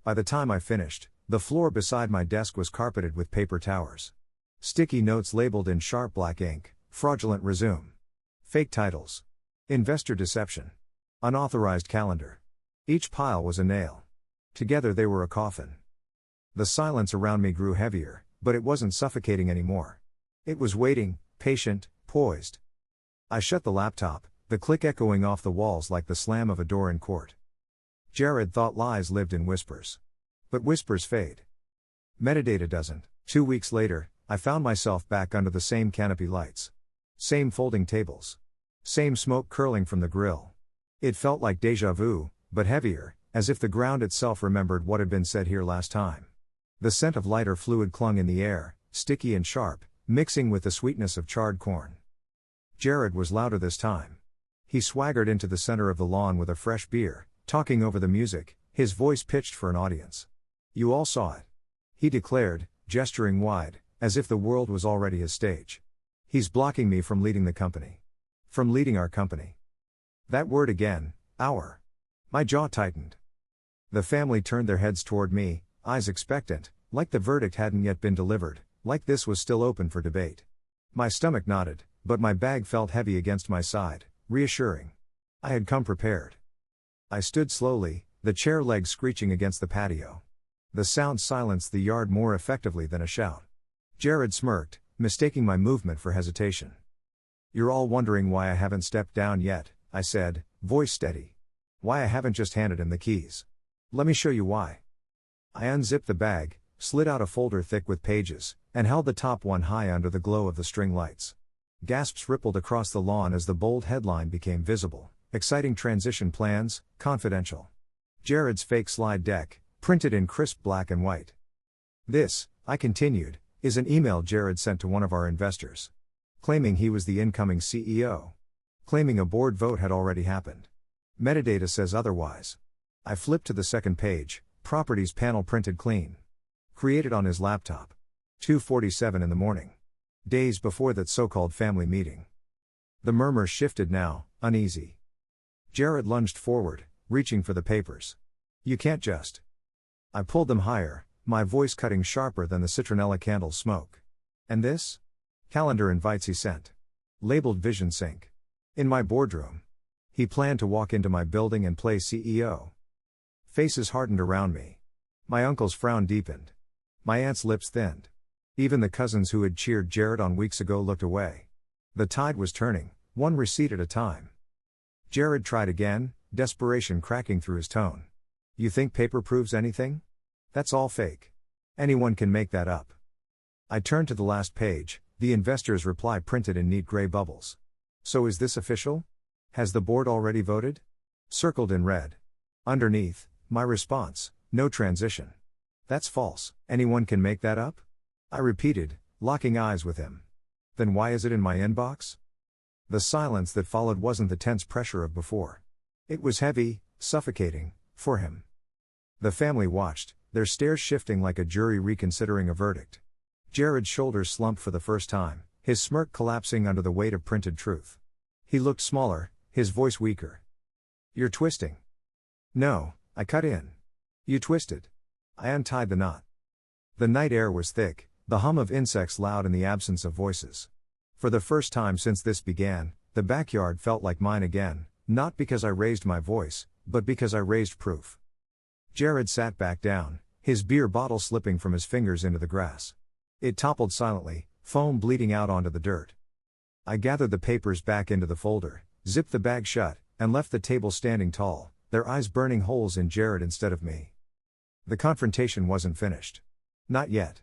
By the time I finished, the floor beside my desk was carpeted with paper towers. Sticky notes labeled in sharp black ink, fraudulent resume. Fake titles. Investor deception. Unauthorized calendar. Each pile was a nail. Together they were a coffin. The silence around me grew heavier, but it wasn't suffocating anymore. It was waiting, patient, poised. I shut the laptop, the click echoing off the walls like the slam of a door in court. Jared thought lies lived in whispers. But whispers fade. Metadata doesn't. 2 weeks later, I found myself back under the same canopy lights. Same folding tables. Same smoke curling from the grill. It felt like déjà vu, but heavier, as if the ground itself remembered what had been said here last time. The scent of lighter fluid clung in the air, sticky and sharp, mixing with the sweetness of charred corn. Jared was louder this time. He swaggered into the center of the lawn with a fresh beer, talking over the music, his voice pitched for an audience. "You all saw it," he declared, gesturing wide, as if the world was already his stage. "He's blocking me from leading the company. From leading our company." That word again, our. My jaw tightened. The family turned their heads toward me, eyes expectant, like the verdict hadn't yet been delivered, like this was still open for debate. My stomach nodded, but my bag felt heavy against my side, reassuring. I had come prepared. I stood slowly, the chair legs screeching against the patio. The sound silenced the yard more effectively than a shout. Jared smirked, mistaking my movement for hesitation. "You're all wondering why I haven't stepped down yet," I said, voice steady. "Why I haven't just handed him the keys. Let me show you why." I unzipped the bag, slid out a folder thick with pages, and held the top one high under the glow of the string lights. Gasps rippled across the lawn as the bold headline became visible: "Exciting transition plans, confidential." Jared's fake slide deck, printed in crisp black and white. "This," I continued, "is an email Jared sent to one of our investors. Claiming he was the incoming CEO. Claiming a board vote had already happened. Metadata says otherwise." I flipped to the second page, properties panel printed clean. Created on his laptop. 2:47 in the morning. Days before that so-called family meeting. The murmurs shifted now, uneasy. Jared lunged forward, reaching for the papers. "You can't just." I pulled them higher, my voice cutting sharper than the citronella candle's smoke. "And this?" Calendar invites he sent. Labeled Vision Sync. In my boardroom. He planned to walk into my building and play CEO. Faces hardened around me. My uncle's frown deepened. My aunt's lips thinned. Even the cousins who had cheered Jared on weeks ago looked away. The tide was turning, one receipt at a time. Jared tried again, desperation cracking through his tone. "You think paper proves anything? That's all fake. Anyone can make that up." I turned to the last page, the investor's reply printed in neat gray bubbles. "So is this official? Has the board already voted?" Circled in red. Underneath, my response: "No transition." "That's false. Anyone can make that up?" I repeated, locking eyes with him. "Then why is it in my inbox?" The silence that followed wasn't the tense pressure of before. It was heavy, suffocating, for him. The family watched, their stares shifting like a jury reconsidering a verdict. Jared's shoulders slumped for the first time, his smirk collapsing under the weight of printed truth. He looked smaller, his voice weaker. "You're twisting." "No," I cut in. "You twisted." I untied the knot. The night air was thick, the hum of insects loud in the absence of voices. For the first time since this began, the backyard felt like mine again, not because I raised my voice, but because I raised proof. Jared sat back down, his beer bottle slipping from his fingers into the grass. It toppled silently, foam bleeding out onto the dirt. I gathered the papers back into the folder, zipped the bag shut, and left the table standing tall, their eyes burning holes in Jared instead of me. The confrontation wasn't finished. Not yet.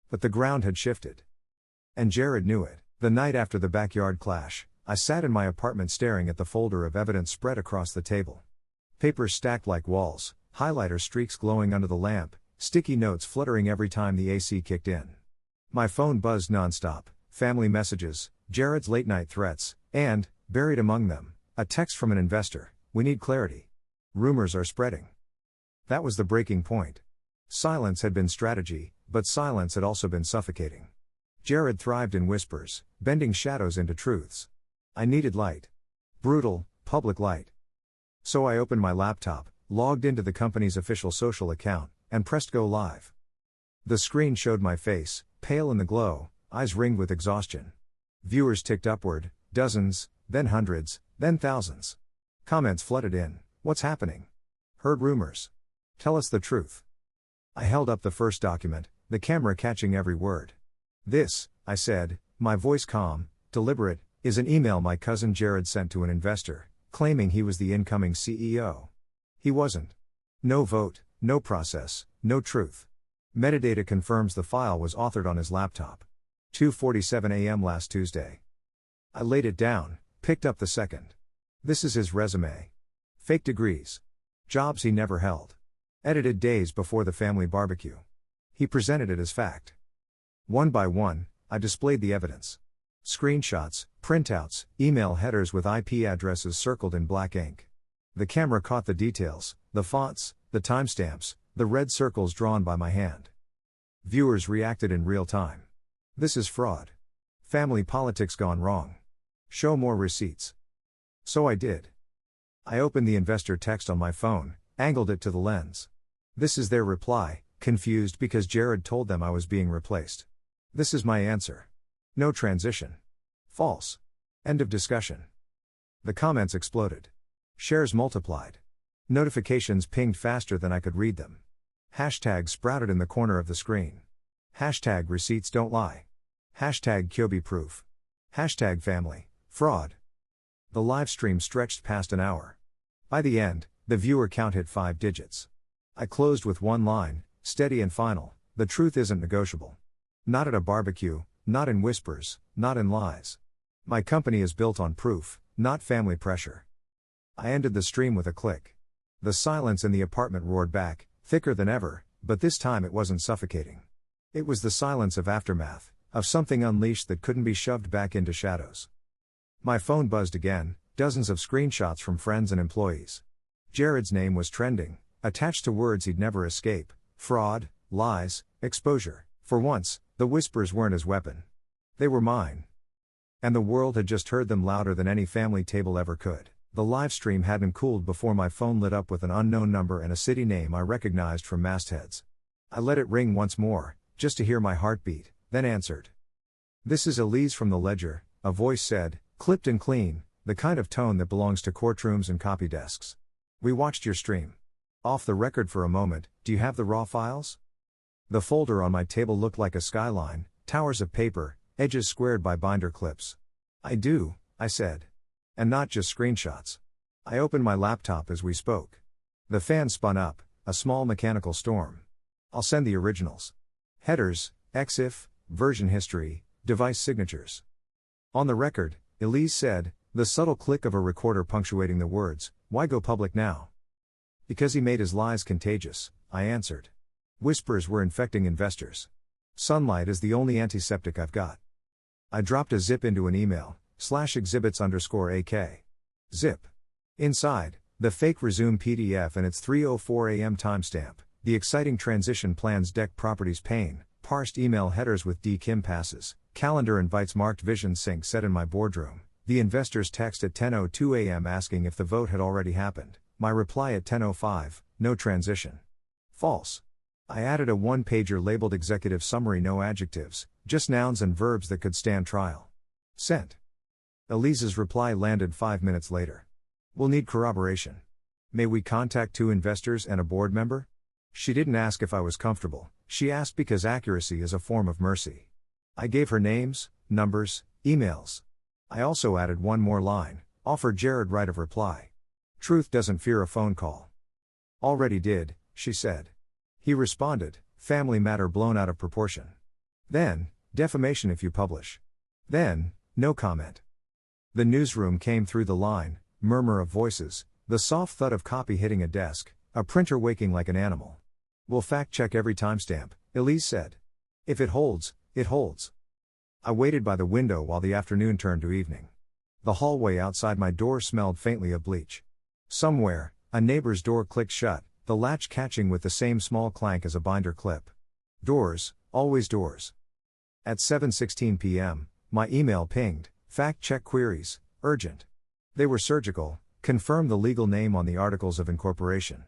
But the ground had shifted. And Jared knew it. The night after the backyard clash, I sat in my apartment staring at the folder of evidence spread across the table. Papers stacked like walls, highlighter streaks glowing under the lamp, sticky notes fluttering every time the AC kicked in. My phone buzzed nonstop, family messages, Jared's late-night threats, and, buried among them, a text from an investor: "We need clarity. Rumors are spreading." That was the breaking point. Silence had been strategy, but silence had also been suffocating. Jared thrived in whispers, bending shadows into truths. I needed light. Brutal, public light. So I opened my laptop, logged into the company's official social account, and pressed go live. The screen showed my face, pale in the glow, eyes ringed with exhaustion. Viewers ticked upward, dozens, then hundreds, then thousands. Comments flooded in. What's happening? Heard rumors. Tell us the truth. I held up the first document, the camera catching every word. This, I said, my voice calm, deliberate, is an email my cousin Jared sent to an investor, claiming he was the incoming CEO. He wasn't. No vote, no process, no truth. Metadata confirms the file was authored on his laptop. 2:47 a.m. last Tuesday. I laid it down, picked up the second. This is his resume. Fake degrees. Jobs he never held. Edited days before the family barbecue. He presented it as fact. One by one, I displayed the evidence. Screenshots, printouts, email headers with IP addresses circled in black ink. The camera caught the details, the fonts, the timestamps, the red circles drawn by my hand. Viewers reacted in real time. This is fraud. Family politics gone wrong. Show more receipts. So I did. I opened the investor text on my phone, angled it to the lens. This is their reply, confused because Jared told them I was being replaced. This is my answer. No transition. False. End of discussion. The comments exploded. Shares multiplied. Notifications pinged faster than I could read them. Hashtags sprouted in the corner of the screen. Hashtag receipts don't lie. Hashtag Kyobi proof. Hashtag family, fraud. The live stream stretched past an hour. By the end, the viewer count hit 5 digits. I closed with one line, steady and final, the truth isn't negotiable. Not at a barbecue, not in whispers, not in lies. My company is built on proof, not family pressure. I ended the stream with a click. The silence in the apartment roared back, thicker than ever, but this time it wasn't suffocating. It was the silence of aftermath, of something unleashed that couldn't be shoved back into shadows. My phone buzzed again, dozens of screenshots from friends and employees. Jared's name was trending, attached to words he'd never escape: fraud, lies, exposure. For once, the whispers weren't his weapon. They were mine. And the world had just heard them louder than any family table ever could. The live stream hadn't cooled before my phone lit up with an unknown number and a city name I recognized from mastheads. I let it ring once more, just to hear my heartbeat, then answered. This is Elise from the Ledger, a voice said, clipped and clean, the kind of tone that belongs to courtrooms and copy desks. We watched your stream. Off the record for a moment, do you have the raw files? The folder on my table looked like a skyline, towers of paper, edges squared by binder clips. I do, I said. And not just screenshots. I opened my laptop as we spoke. The fan spun up, a small mechanical storm. I'll send the originals. Headers, EXIF, version history, device signatures. On the record, Elise said, the subtle click of a recorder punctuating the words, why go public now? Because he made his lies contagious, I answered. Whispers were infecting investors. Sunlight is the only antiseptic I've got. I dropped a zip into an email, /exhibits_AK. Zip. Inside, the fake resume PDF and its 3:04 a.m. timestamp, the exciting transition plans deck properties pane, parsed email headers with D. Kim passes, calendar invites marked vision sync set in my boardroom, the investor's text at 10:02 a.m. asking if the vote had already happened, my reply at 10:05, no transition. False. I added a one-pager labeled executive summary, no adjectives, just nouns and verbs that could stand trial. Sent. Elise's reply landed 5 minutes later. We'll need corroboration. May we contact 2 investors and a board member? She didn't ask if I was comfortable, she asked because accuracy is a form of mercy. I gave her names, numbers, emails. I also added one more line, offered Jared right of reply. Truth doesn't fear a phone call. Already did, she said. He responded, family matter blown out of proportion. Then, defamation if you publish. Then, no comment. The newsroom came through the line, murmur of voices, the soft thud of copy hitting a desk, a printer waking like an animal. We'll fact-check every timestamp, Elise said. If it holds, it holds. I waited by the window while the afternoon turned to evening. The hallway outside my door smelled faintly of bleach. Somewhere, a neighbor's door clicked shut, the latch catching with the same small clank as a binder clip. Doors, always doors. At 7:16 p.m., my email pinged, fact-check queries, urgent. They were surgical, confirm the legal name on the Articles of Incorporation.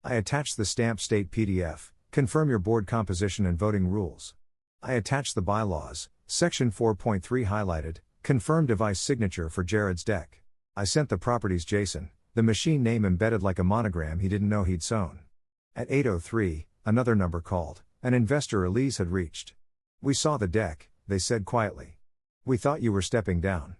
I attached the stamped state PDF, confirm your board composition and voting rules. I attached the bylaws, section 4.3 highlighted, confirm device signature for Jared's deck. I sent the properties JSON, the machine name embedded like a monogram he didn't know he'd sewn. At 8:03, another number called. An investor Elise had reached. We saw the deck, they said quietly. We thought you were stepping down.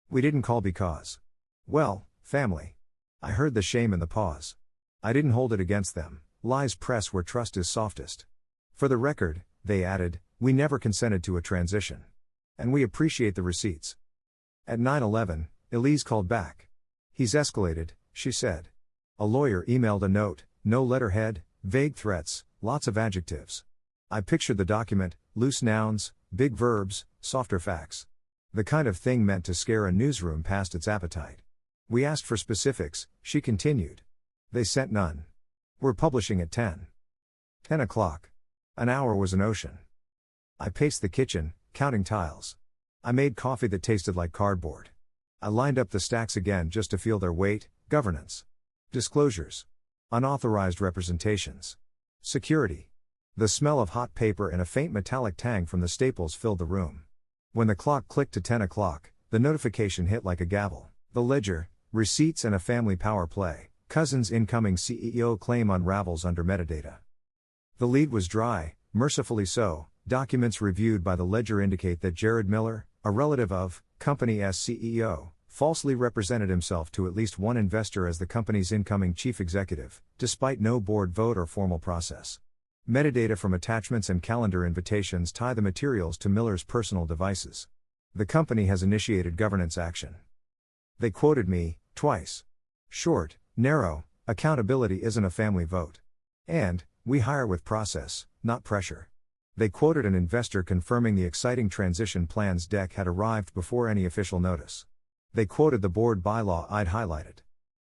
We didn't call because. Well, family. I heard the shame in the pause. I didn't hold it against them. Lies press where trust is softest. For the record, they added, we never consented to a transition. And we appreciate the receipts. At 9:11, Elise called back. He's escalated, she said. A lawyer emailed a note, no letterhead, vague threats, lots of adjectives. I pictured the document, loose nouns, big verbs, softer facts. The kind of thing meant to scare a newsroom past its appetite. We asked for specifics, she continued. They sent none. We're publishing at 10. 10 o'clock. An hour was an ocean. I paced the kitchen, counting tiles. I made coffee that tasted like cardboard. I lined up the stacks again just to feel their weight, governance. Disclosures. Unauthorized representations. Security. The smell of hot paper and a faint metallic tang from the staples filled the room. When the clock clicked to 10 o'clock, the notification hit like a gavel. The ledger, receipts and a family power play. Cousin's incoming CEO claim unravels under metadata. The lead was dry, mercifully so. Documents reviewed by the ledger indicate that Jared Miller, a relative of company's CEO, falsely represented himself to at least one investor as the company's incoming chief executive, despite no board vote or formal process. Metadata from attachments and calendar invitations tie the materials to Miller's personal devices. The company has initiated governance action. They quoted me, twice. Short, narrow, accountability isn't a family vote. And, we hire with process, not pressure. They quoted an investor confirming the exciting transition plans deck had arrived before any official notice. They quoted the board bylaw I'd highlighted.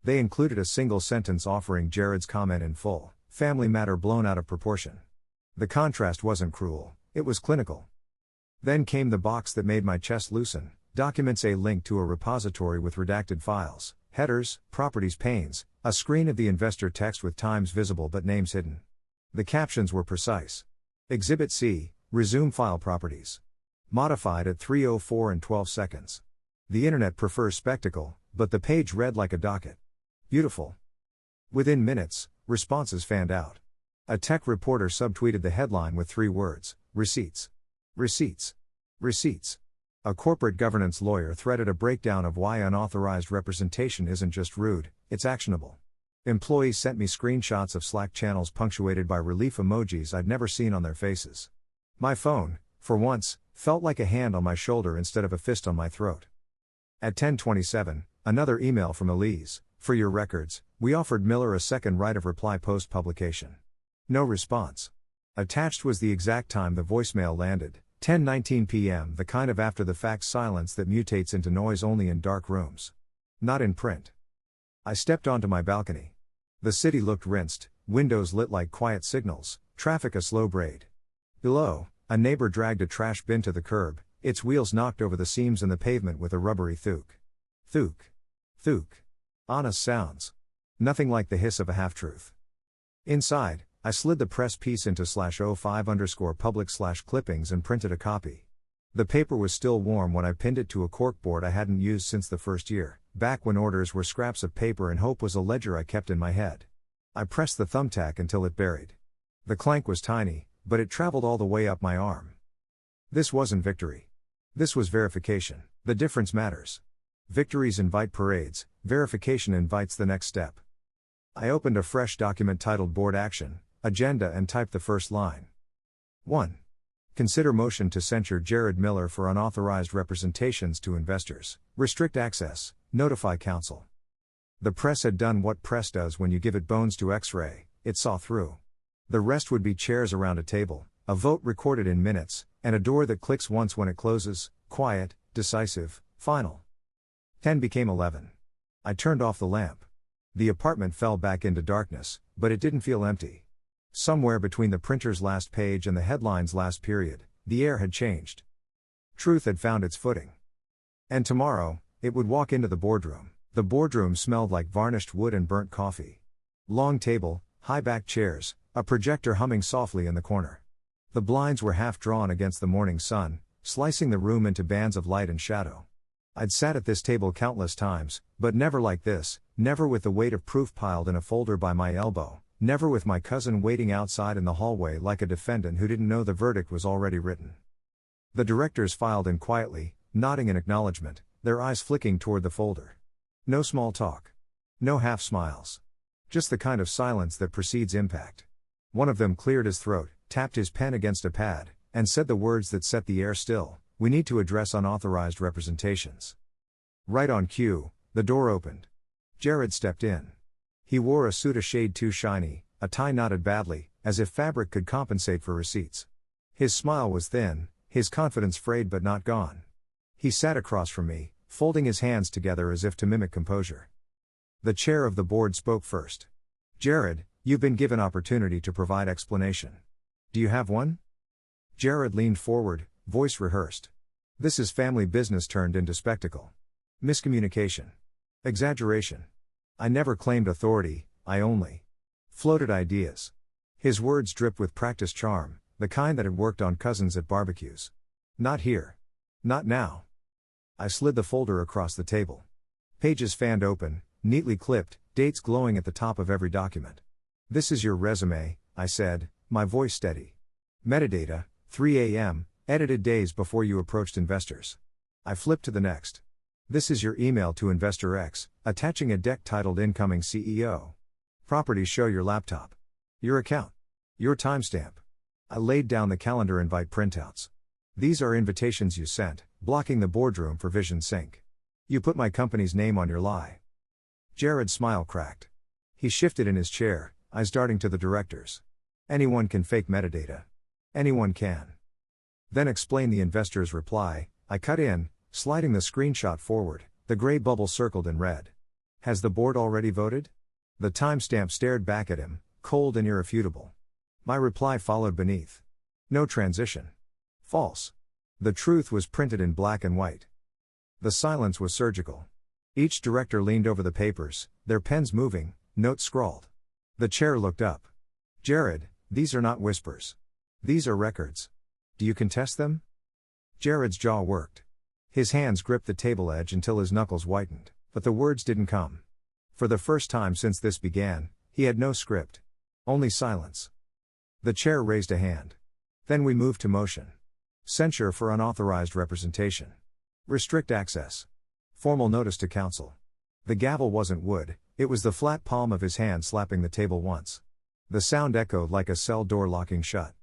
They included a single sentence offering Jared's comment in full, family matter blown out of proportion. The contrast wasn't cruel, it was clinical. Then came the box that made my chest loosen, documents a link to a repository with redacted files, headers, properties panes, a screen of the investor text with times visible but names hidden. The captions were precise. Exhibit C, resume file properties. Modified at 3:04 and 12 seconds. The internet prefers spectacle, but the page read like a docket. Beautiful. Within minutes, responses fanned out. A tech reporter subtweeted the headline with 3 words, receipts. Receipts. Receipts. A corporate governance lawyer threaded a breakdown of why unauthorized representation isn't just rude, it's actionable. Employees sent me screenshots of Slack channels punctuated by relief emojis I'd never seen on their faces. My phone, for once, felt like a hand on my shoulder instead of a fist on my throat. At 10:27, another email from Elise. For your records, we offered Miller a second right of reply post-publication. No response. Attached was the exact time the voicemail landed, 10:19 p.m., the kind of after-the-fact silence that mutates into noise only in dark rooms. Not in print. I stepped onto my balcony. The city looked rinsed, windows lit like quiet signals, traffic a slow braid. Below, a neighbor dragged a trash bin to the curb, its wheels knocked over the seams in the pavement with a rubbery thunk. Thunk. Thunk. Honest sounds. Nothing like the hiss of a half-truth. Inside, I slid the press piece into /05_public/clippings and printed a copy. The paper was still warm when I pinned it to a corkboard I hadn't used since the first year, back when orders were scraps of paper and hope was a ledger I kept in my head. I pressed the thumbtack until it buried. The clank was tiny, but it traveled all the way up my arm. This wasn't victory. This was verification. The difference matters. Victories invite parades, verification invites the next step. I opened a fresh document titled Board Action, Agenda and typed the first line. 1. Consider motion to censure Jared Miller for unauthorized representations to investors, restrict access, notify counsel. The press had done what press does when you give it bones to X-ray, it saw through. The rest would be chairs around a table, a vote recorded in minutes, and a door that clicks once when it closes, quiet, decisive, final. 10 became 11. I turned off the lamp. The apartment fell back into darkness, but it didn't feel empty. Somewhere between the printer's last page and the headline's last period, the air had changed. Truth had found its footing. And tomorrow, it would walk into the boardroom. The boardroom smelled like varnished wood and burnt coffee. Long table, high-backed chairs, a projector humming softly in the corner. The blinds were half drawn against the morning sun, slicing the room into bands of light and shadow. I'd sat at this table countless times, but never like this, never with the weight of proof piled in a folder by my elbow, never with my cousin waiting outside in the hallway like a defendant who didn't know the verdict was already written. The directors filed in quietly, nodding in acknowledgement, their eyes flicking toward the folder. No small talk. No half smiles. Just the kind of silence that precedes impact. One of them cleared his throat, tapped his pen against a pad, and said the words that set the air still: "We need to address unauthorized representations." Right on cue, the door opened. Jared stepped in. He wore a suit a shade too shiny, a tie knotted badly, as if fabric could compensate for receipts. His smile was thin, his confidence frayed but not gone. He sat across from me, folding his hands together as if to mimic composure. The chair of the board spoke first. "Jared, you've been given opportunity to provide explanation. Do you have one?" Jared leaned forward, voice rehearsed. "This is family business turned into spectacle. Miscommunication. Exaggeration. I never claimed authority, I only floated ideas." His words dripped with practiced charm, the kind that had worked on cousins at barbecues. "Not here. Not now." I slid the folder across the table. Pages fanned open, neatly clipped, dates glowing at the top of every document. "This is your resume," I said, my voice steady. "Metadata, 3 a.m., edited days before you approached investors." I flipped to the next. "This is your email to Investor X, attaching a deck titled Incoming CEO. Properties show your laptop. Your account. Your timestamp." I laid down the calendar invite printouts. "These are invitations you sent, blocking the boardroom for vision sync. You put my company's name on your lie." Jared's smile cracked. He shifted in his chair, eyes darting to the directors. "Anyone can fake metadata. Anyone can." "Then explain the investor's reply," I cut in, sliding the screenshot forward, the gray bubble circled in red. "Has the board already voted?" The timestamp stared back at him, cold and irrefutable. My reply followed beneath. "No transition. False." The truth was printed in black and white. The silence was surgical. Each director leaned over the papers, their pens moving, notes scrawled. The chair looked up. "Jared, these are not whispers. These are records. Do you contest them?" Jared's jaw worked. His hands gripped the table edge until his knuckles whitened, but the words didn't come. For the first time since this began, he had no script. Only silence. The chair raised a hand. Then we moved to motion. Censure for unauthorized representation. Restrict access. Formal notice to counsel. The gavel wasn't wood, it was the flat palm of his hand slapping the table once. The sound echoed like a cell door locking shut.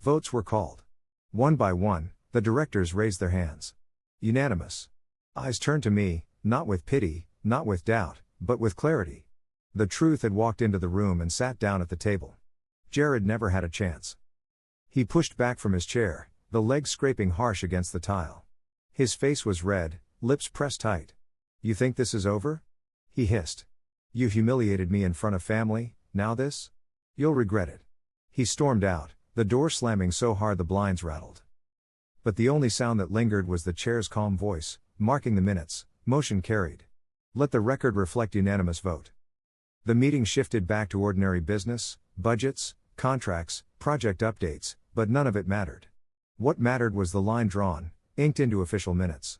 Votes were called. One by one, the directors raised their hands. Unanimous. Eyes turned to me, not with pity, not with doubt, but with clarity. The truth had walked into the room and sat down at the table. Jared never had a chance. He pushed back from his chair, the legs scraping harsh against the tile. His face was red, lips pressed tight. "You think this is over?" he hissed. "You humiliated me in front of family, now this? You'll regret it." He stormed out, the door slamming so hard the blinds rattled. But the only sound that lingered was the chair's calm voice, marking the minutes. Motion carried. Let the record reflect unanimous vote. The meeting shifted back to ordinary business, budgets, contracts, project updates, but none of it mattered. What mattered was the line drawn, inked into official minutes.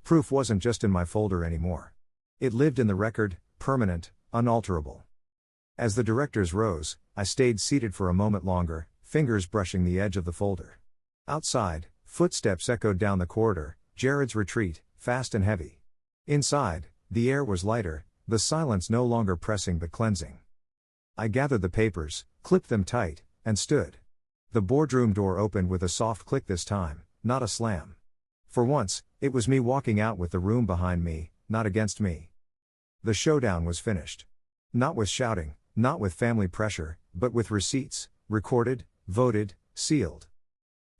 Proof wasn't just in my folder anymore. It lived in the record, permanent, unalterable. As the directors rose, I stayed seated for a moment longer, fingers brushing the edge of the folder. Outside, footsteps echoed down the corridor, Jared's retreat, fast and heavy. Inside, the air was lighter, the silence no longer pressing but cleansing. I gathered the papers, clipped them tight, and stood. The boardroom door opened with a soft click this time, not a slam. For once, it was me walking out with the room behind me, not against me. The showdown was finished. Not with shouting, not with family pressure, but with receipts, recorded, voted, sealed.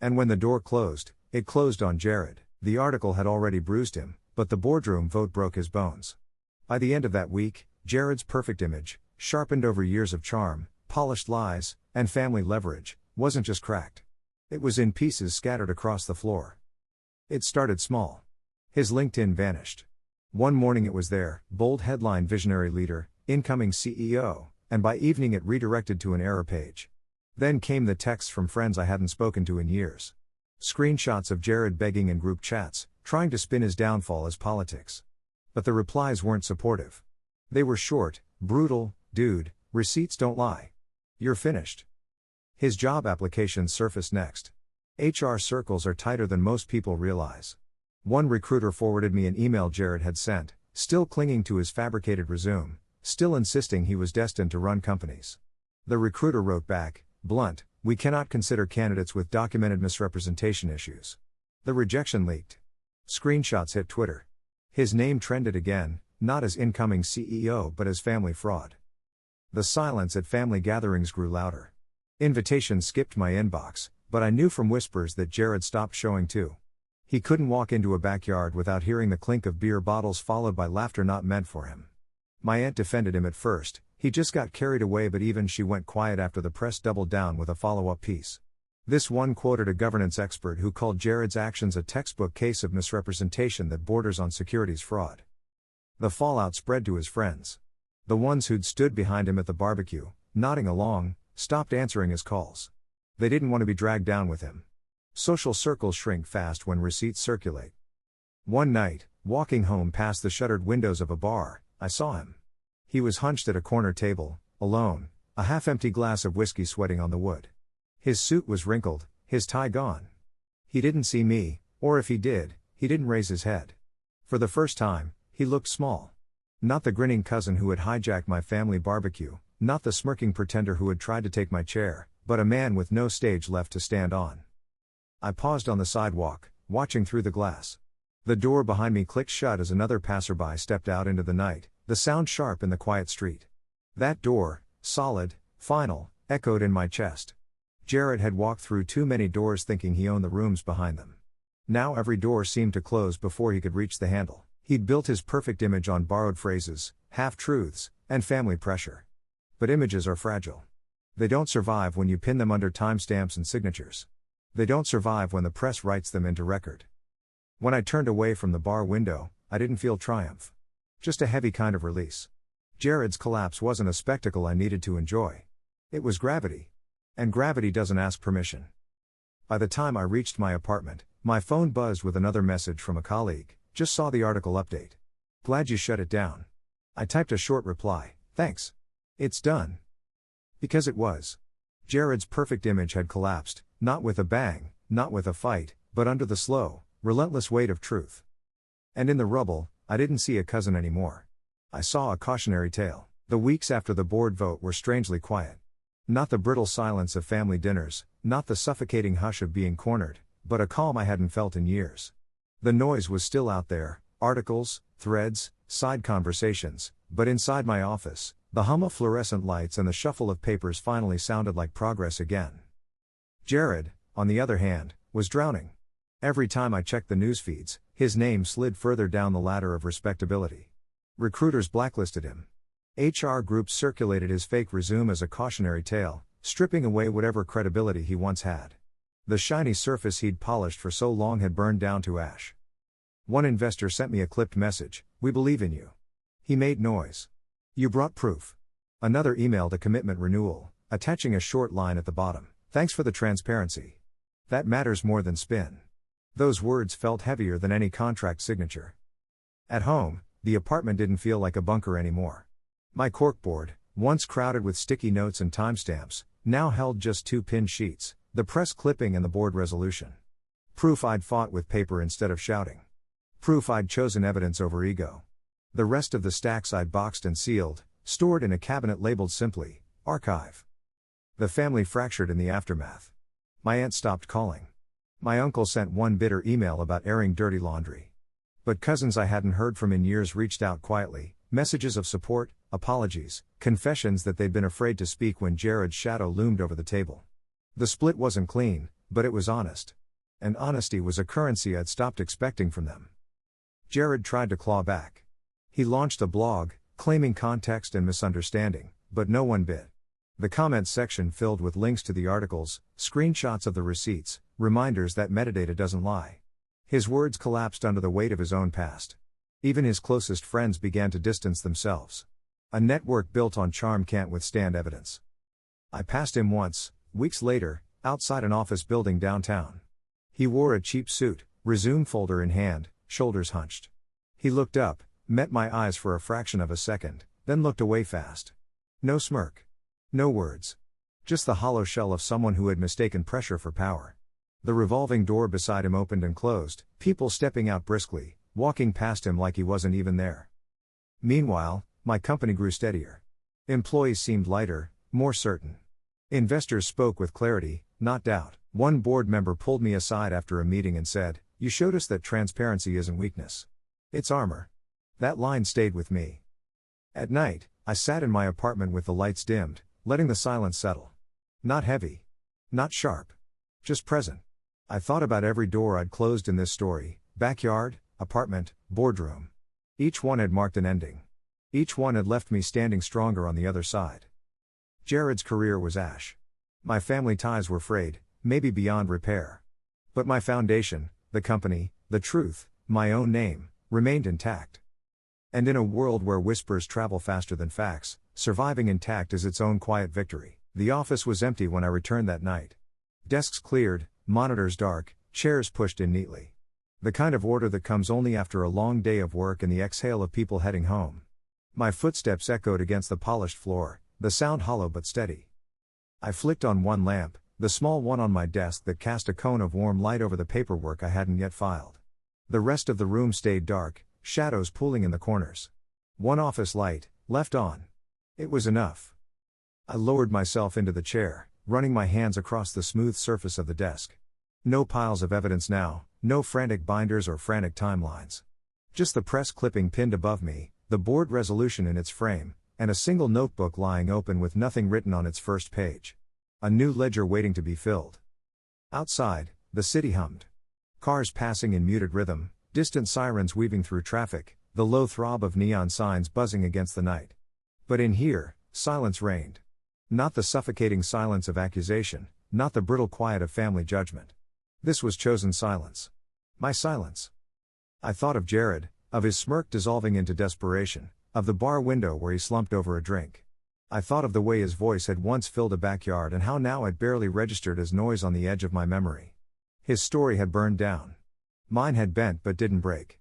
And when the door closed, it closed on Jared. The article had already bruised him, but the boardroom vote broke his bones. By the end of that week, Jared's perfect image, sharpened over years of charm, polished lies, and family leverage, wasn't just cracked. It was in pieces scattered across the floor. It started small. His LinkedIn vanished. One morning it was there, bold headline visionary leader, incoming CEO, and by evening it redirected to an error page. Then came the texts from friends I hadn't spoken to in years. Screenshots of Jared begging in group chats, trying to spin his downfall as politics. But the replies weren't supportive. They were short, brutal: dude, receipts don't lie. You're finished. His job applications surfaced next. HR circles are tighter than most people realize. One recruiter forwarded me an email Jared had sent, still clinging to his fabricated resume, still insisting he was destined to run companies. The recruiter wrote back, blunt: "We cannot consider candidates with documented misrepresentation issues." The rejection leaked. Screenshots hit Twitter. His name trended again, not as incoming CEO but as family fraud. The silence at family gatherings grew louder. Invitations skipped my inbox, but I knew from whispers that Jared stopped showing too. He couldn't walk into a backyard without hearing the clink of beer bottles followed by laughter not meant for him. My aunt defended him at first. He just got carried away, but even she went quiet after the press doubled down with a follow-up piece. This one quoted a governance expert who called Jared's actions a textbook case of misrepresentation that borders on securities fraud. The fallout spread to his friends. The ones who'd stood behind him at the barbecue, nodding along, stopped answering his calls. They didn't want to be dragged down with him. Social circles shrink fast when receipts circulate. One night, walking home past the shuttered windows of a bar, I saw him. He was hunched at a corner table, alone, a half-empty glass of whiskey sweating on the wood. His suit was wrinkled, his tie gone. He didn't see me, or if he did, he didn't raise his head. For the first time, he looked small. Not the grinning cousin who had hijacked my family barbecue, not the smirking pretender who had tried to take my chair, but a man with no stage left to stand on. I paused on the sidewalk, watching through the glass. The door behind me clicked shut as another passerby stepped out into the night, the sound sharp in the quiet street. That door, solid, final, echoed in my chest. Jared had walked through too many doors thinking he owned the rooms behind them. Now every door seemed to close before he could reach the handle. He'd built his perfect image on borrowed phrases, half-truths, and family pressure. But images are fragile. They don't survive when you pin them under timestamps and signatures. They don't survive when the press writes them into record. When I turned away from the bar window, I didn't feel triumph. Just a heavy kind of release. Jared's collapse wasn't a spectacle I needed to enjoy. It was gravity. And gravity doesn't ask permission. By the time I reached my apartment, my phone buzzed with another message from a colleague: "Just saw the article update. Glad you shut it down." I typed a short reply: "Thanks. It's done." Because it was. Jared's perfect image had collapsed, not with a bang, not with a fight, but under the slow, relentless weight of truth. And in the rubble, I didn't see a cousin anymore. I saw a cautionary tale. The weeks after the board vote were strangely quiet. Not the brittle silence of family dinners, not the suffocating hush of being cornered, but a calm I hadn't felt in years. The noise was still out there, articles, threads, side conversations, but inside my office, the hum of fluorescent lights and the shuffle of papers finally sounded like progress again. Jared, on the other hand, was drowning. Every time I checked the news feeds, his name slid further down the ladder of respectability. Recruiters blacklisted him. HR groups circulated his fake resume as a cautionary tale, stripping away whatever credibility he once had. The shiny surface he'd polished for so long had burned down to ash. One investor sent me a clipped message: "We believe in you." He made noise. "You brought proof." Another emailed a commitment renewal, attaching a short line at the bottom: "Thanks for the transparency. That matters more than spin." Those words felt heavier than any contract signature. At home, the apartment didn't feel like a bunker anymore. My corkboard, once crowded with sticky notes and timestamps, now held just 2 pinned sheets, the press clipping and the board resolution. Proof I'd fought with paper instead of shouting. Proof I'd chosen evidence over ego. The rest of the stacks I'd boxed and sealed, stored in a cabinet labeled simply, "Archive." The family fractured in the aftermath. My aunt stopped calling. My uncle sent one bitter email about airing dirty laundry. But cousins I hadn't heard from in years reached out quietly, messages of support, apologies, confessions that they'd been afraid to speak when Jared's shadow loomed over the table. The split wasn't clean, but it was honest. And honesty was a currency I'd stopped expecting from them. Jared tried to claw back. He launched a blog, claiming context and misunderstanding, but no one bit. The comments section filled with links to the articles, screenshots of the receipts, reminders that metadata doesn't lie. His words collapsed under the weight of his own past. Even his closest friends began to distance themselves. A network built on charm can't withstand evidence. I passed him once, weeks later, outside an office building downtown. He wore a cheap suit, resume folder in hand, shoulders hunched. He looked up, met my eyes for a fraction of a second, then looked away fast. No smirk. No words. Just the hollow shell of someone who had mistaken pressure for power. The revolving door beside him opened and closed, people stepping out briskly, walking past him like he wasn't even there. Meanwhile, my company grew steadier. Employees seemed lighter, more certain. Investors spoke with clarity, not doubt. One board member pulled me aside after a meeting and said, "You showed us that transparency isn't weakness. It's armor." That line stayed with me. At night, I sat in my apartment with the lights dimmed, letting the silence settle. Not heavy. Not sharp. Just present. I thought about every door I'd closed in this story: backyard, apartment, boardroom. Each one had marked an ending. Each one had left me standing stronger on the other side. Jared's career was ash. My family ties were frayed, maybe beyond repair. But my foundation, the company, the truth, my own name, remained intact. And in a world where whispers travel faster than facts, surviving intact is its own quiet victory. The office was empty when I returned that night. Desks cleared, monitors dark, chairs pushed in neatly. The kind of order that comes only after a long day of work and the exhale of people heading home. My footsteps echoed against the polished floor, the sound hollow but steady. I flicked on one lamp, the small one on my desk that cast a cone of warm light over the paperwork I hadn't yet filed. The rest of the room stayed dark, shadows pooling in the corners. One office light, left on. It was enough. I lowered myself into the chair, running my hands across the smooth surface of the desk. No piles of evidence now, no frantic binders or frantic timelines. Just the press clipping pinned above me, the board resolution in its frame, and a single notebook lying open with nothing written on its first page. A new ledger waiting to be filled. Outside, the city hummed. Cars passing in muted rhythm, distant sirens weaving through traffic, the low throb of neon signs buzzing against the night. But in here, silence reigned. Not the suffocating silence of accusation, not the brittle quiet of family judgment. This was chosen silence. My silence. I thought of Jared, of his smirk dissolving into desperation, of the bar window where he slumped over a drink. I thought of the way his voice had once filled a backyard and how now it barely registered as noise on the edge of my memory. His story had burned down. Mine had bent but didn't break.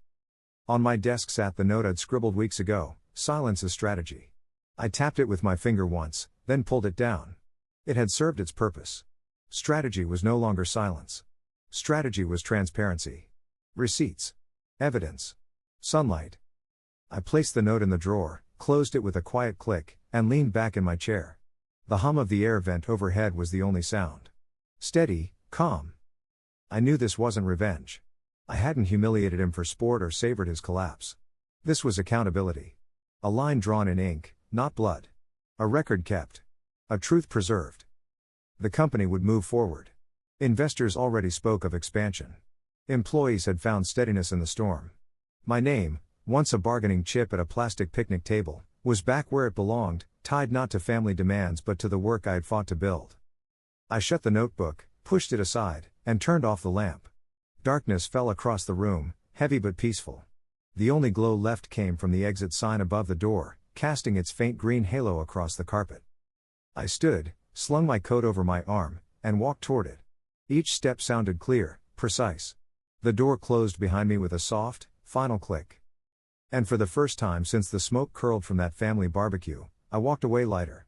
On my desk sat the note I'd scribbled weeks ago: silence is strategy. I tapped it with my finger once, then pulled it down. It had served its purpose. Strategy was no longer silence. Strategy was transparency. Receipts. Evidence. Sunlight. I placed the note in the drawer, closed it with a quiet click, and leaned back in my chair. The hum of the air vent overhead was the only sound. Steady, calm. I knew this wasn't revenge. I hadn't humiliated him for sport or savored his collapse. This was accountability. A line drawn in ink, not blood. A record kept. A truth preserved. The company would move forward. Investors already spoke of expansion. Employees had found steadiness in the storm. My name, once a bargaining chip at a plastic picnic table, was back where it belonged, tied not to family demands but to the work I had fought to build. I shut the notebook, pushed it aside, and turned off the lamp. Darkness fell across the room, heavy but peaceful. The only glow left came from the exit sign above the door, casting its faint green halo across the carpet. I stood, slung my coat over my arm, and walked toward it. Each step sounded clear, precise. The door closed behind me with a soft, final click. And for the first time since the smoke curled from that family barbecue, I walked away lighter.